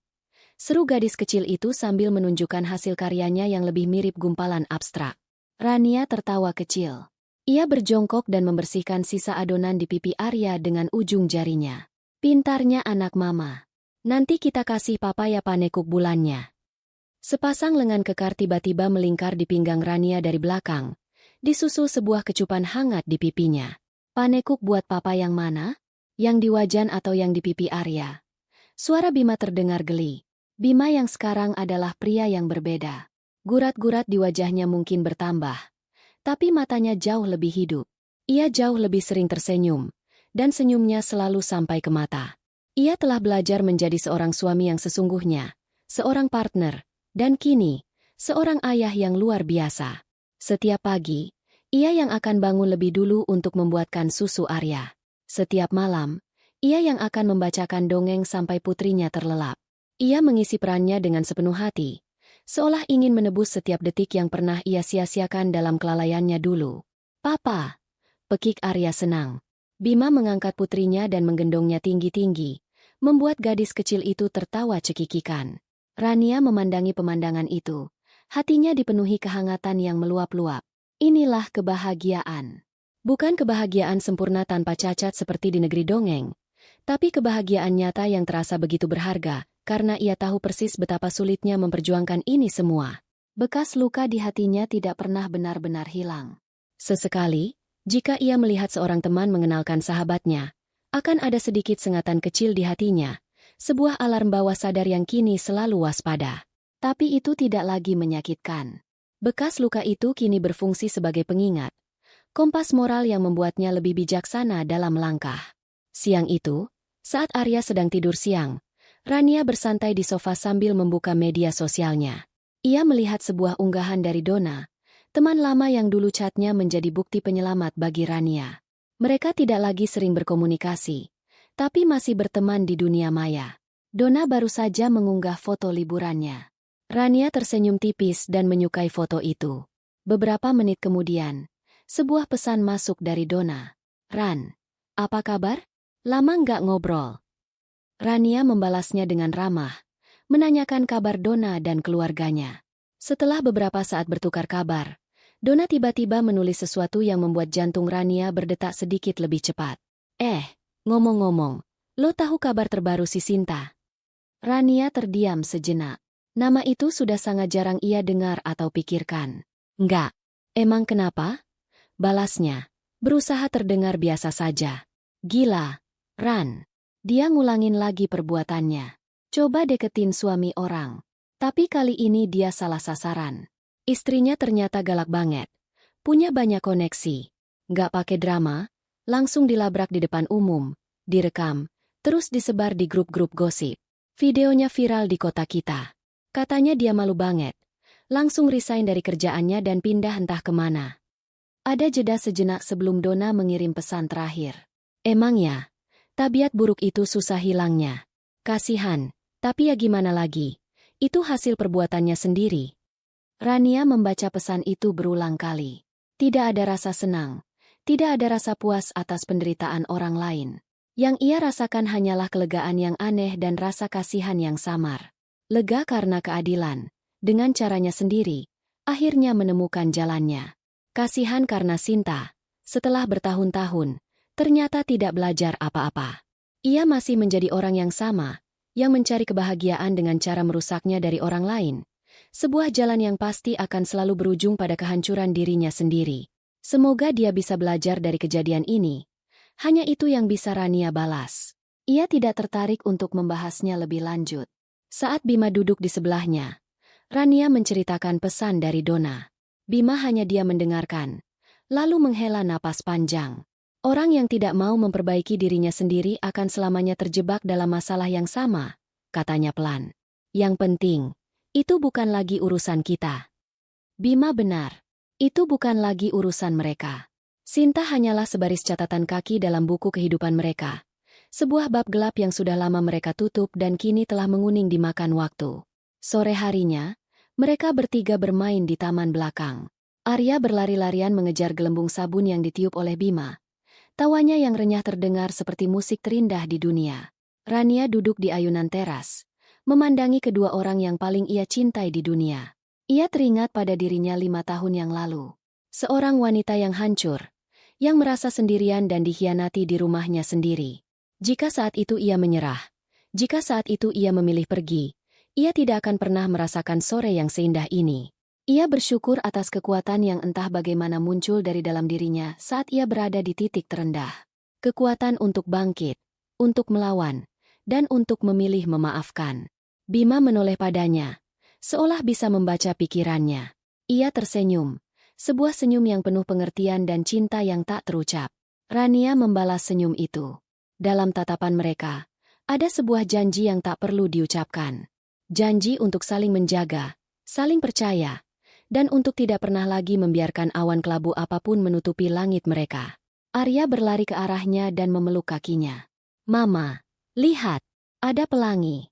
seru gadis kecil itu sambil menunjukkan hasil karyanya yang lebih mirip gumpalan abstrak. Rania tertawa kecil. Ia berjongkok dan membersihkan sisa adonan di pipi Arya dengan ujung jarinya. "Pintarnya anak mama. Nanti kita kasih papa ya panekuk bulannya." Sepasang lengan kekar tiba-tiba melingkar di pinggang Rania dari belakang, disusul sebuah kecupan hangat di pipinya. "Panekuk buat papa yang mana? Yang di wajan atau yang di pipi Arya?" Suara Bima terdengar geli. Bima yang sekarang adalah pria yang berbeda. Gurat-gurat di wajahnya mungkin bertambah, tapi matanya jauh lebih hidup. Ia jauh lebih sering tersenyum, dan senyumnya selalu sampai ke mata. Ia telah belajar menjadi seorang suami yang sesungguhnya, seorang partner, dan kini, seorang ayah yang luar biasa. Setiap pagi, ia yang akan bangun lebih dulu untuk membuatkan susu Arya. Setiap malam, ia yang akan membacakan dongeng sampai putrinya terlelap. Ia mengisi perannya dengan sepenuh hati, seolah ingin menebus setiap detik yang pernah ia sia-siakan dalam kelalaiannya dulu. "Papa," pekik Arya senang. Bima mengangkat putrinya dan menggendongnya tinggi-tinggi, membuat gadis kecil itu tertawa cekikikan. Rania memandangi pemandangan itu, Hatinya dipenuhi kehangatan yang meluap-luap. Inilah kebahagiaan. Bukan kebahagiaan sempurna tanpa cacat seperti di negeri dongeng, tapi kebahagiaan nyata yang terasa begitu berharga, karena ia tahu persis betapa sulitnya memperjuangkan ini semua. Bekas luka di hatinya tidak pernah benar-benar hilang. Sesekali, jika ia melihat seorang teman mengenalkan sahabatnya, akan ada sedikit sengatan kecil di hatinya, sebuah alarm bawah sadar yang kini selalu waspada. Tapi itu tidak lagi menyakitkan. Bekas luka itu kini berfungsi sebagai pengingat, kompas moral yang membuatnya lebih bijaksana dalam langkah. Siang itu, saat Arya sedang tidur siang, Rania bersantai di sofa sambil membuka media sosialnya. Ia melihat sebuah unggahan dari Donna, teman lama yang dulu chatnya menjadi bukti penyelamat bagi Rania. Mereka tidak lagi sering berkomunikasi, tapi masih berteman di dunia maya. Donna baru saja mengunggah foto liburannya. Rania tersenyum tipis dan menyukai foto itu. Beberapa menit kemudian, sebuah pesan masuk dari Donna. "Ran, apa kabar? Lama nggak ngobrol." Rania membalasnya dengan ramah, menanyakan kabar Donna dan keluarganya. Setelah beberapa saat bertukar kabar, Donna tiba-tiba menulis sesuatu yang membuat jantung Rania berdetak sedikit lebih cepat. Ngomong-ngomong, lo tahu kabar terbaru si Sinta?" Rania terdiam sejenak. Nama itu sudah sangat jarang ia dengar atau pikirkan. "Enggak. Emang kenapa?" balasnya, berusaha terdengar biasa saja. "Gila, Ran." Dia ngulangin lagi perbuatannya. Coba deketin suami orang. Tapi kali ini dia salah sasaran. Istrinya ternyata galak banget. Punya banyak koneksi. Nggak pakai drama, langsung dilabrak di depan umum, direkam, terus disebar di grup-grup gosip. Videonya viral di kota kita. Katanya dia malu banget. Langsung resign dari kerjaannya dan pindah entah kemana. Ada jeda sejenak sebelum Donna mengirim pesan terakhir. "Emang ya, tabiat buruk itu susah hilangnya. Kasihan, tapi ya gimana lagi. Itu hasil perbuatannya sendiri." Rania membaca pesan itu berulang kali. Tidak ada rasa senang. Tidak ada rasa puas atas penderitaan orang lain. Yang ia rasakan hanyalah kelegaan yang aneh dan rasa kasihan yang samar. Lega karena keadilan, dengan caranya sendiri, akhirnya menemukan jalannya. Kasihan karena Sinta, setelah bertahun-tahun, ternyata tidak belajar apa-apa. Ia masih menjadi orang yang sama, yang mencari kebahagiaan dengan cara merusaknya dari orang lain. Sebuah jalan yang pasti akan selalu berujung pada kehancuran dirinya sendiri. Semoga dia bisa belajar dari kejadian ini. Hanya itu yang bisa Rania balas. Ia tidak tertarik untuk membahasnya lebih lanjut. Saat Bima duduk di sebelahnya, Rania menceritakan pesan dari Donna. Bima hanya diam mendengarkan, lalu menghela napas panjang. Orang yang tidak mau memperbaiki dirinya sendiri akan selamanya terjebak dalam masalah yang sama, katanya pelan. Yang penting, itu bukan lagi urusan kita. Bima benar. Itu bukan lagi urusan mereka. Sinta hanyalah sebaris catatan kaki dalam buku kehidupan mereka. Sebuah bab gelap yang sudah lama mereka tutup dan kini telah menguning dimakan waktu. Sore harinya, mereka bertiga bermain di taman belakang. Arya berlari-larian mengejar gelembung sabun yang ditiup oleh Bima. Tawanya yang renyah terdengar seperti musik terindah di dunia. Rania duduk di ayunan teras, memandangi kedua orang yang paling ia cintai di dunia. Ia teringat pada dirinya 5 tahun yang lalu. Seorang wanita yang hancur, yang merasa sendirian dan dikhianati di rumahnya sendiri. Jika saat itu ia menyerah, jika saat itu ia memilih pergi, ia tidak akan pernah merasakan sore yang seindah ini. Ia bersyukur atas kekuatan yang entah bagaimana muncul dari dalam dirinya saat ia berada di titik terendah. Kekuatan untuk bangkit, untuk melawan, dan untuk memilih memaafkan. Bima menoleh padanya, seolah bisa membaca pikirannya. Ia tersenyum, sebuah senyum yang penuh pengertian dan cinta yang tak terucap. Rania membalas senyum itu. Dalam tatapan mereka, ada sebuah janji yang tak perlu diucapkan. Janji untuk saling menjaga, saling percaya, dan untuk tidak pernah lagi membiarkan awan kelabu apapun menutupi langit mereka. Arya berlari ke arahnya dan memeluk kakinya. "Mama, lihat, ada pelangi."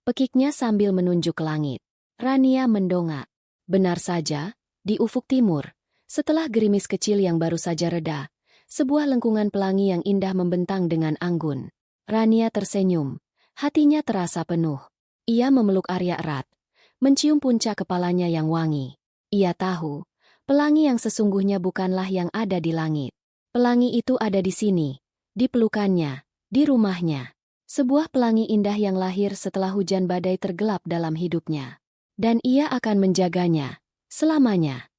Pekiknya sambil menunjuk ke langit. Rania mendongak. Benar saja, di ufuk timur, setelah gerimis kecil yang baru saja reda, sebuah lengkungan pelangi yang indah membentang dengan anggun. Rania tersenyum, hatinya terasa penuh. Ia memeluk Arya erat, mencium puncak kepalanya yang wangi. Ia tahu, pelangi yang sesungguhnya bukanlah yang ada di langit. Pelangi itu ada di sini, di pelukannya, di rumahnya. Sebuah pelangi indah yang lahir setelah hujan badai tergelap dalam hidupnya. Dan ia akan menjaganya selamanya.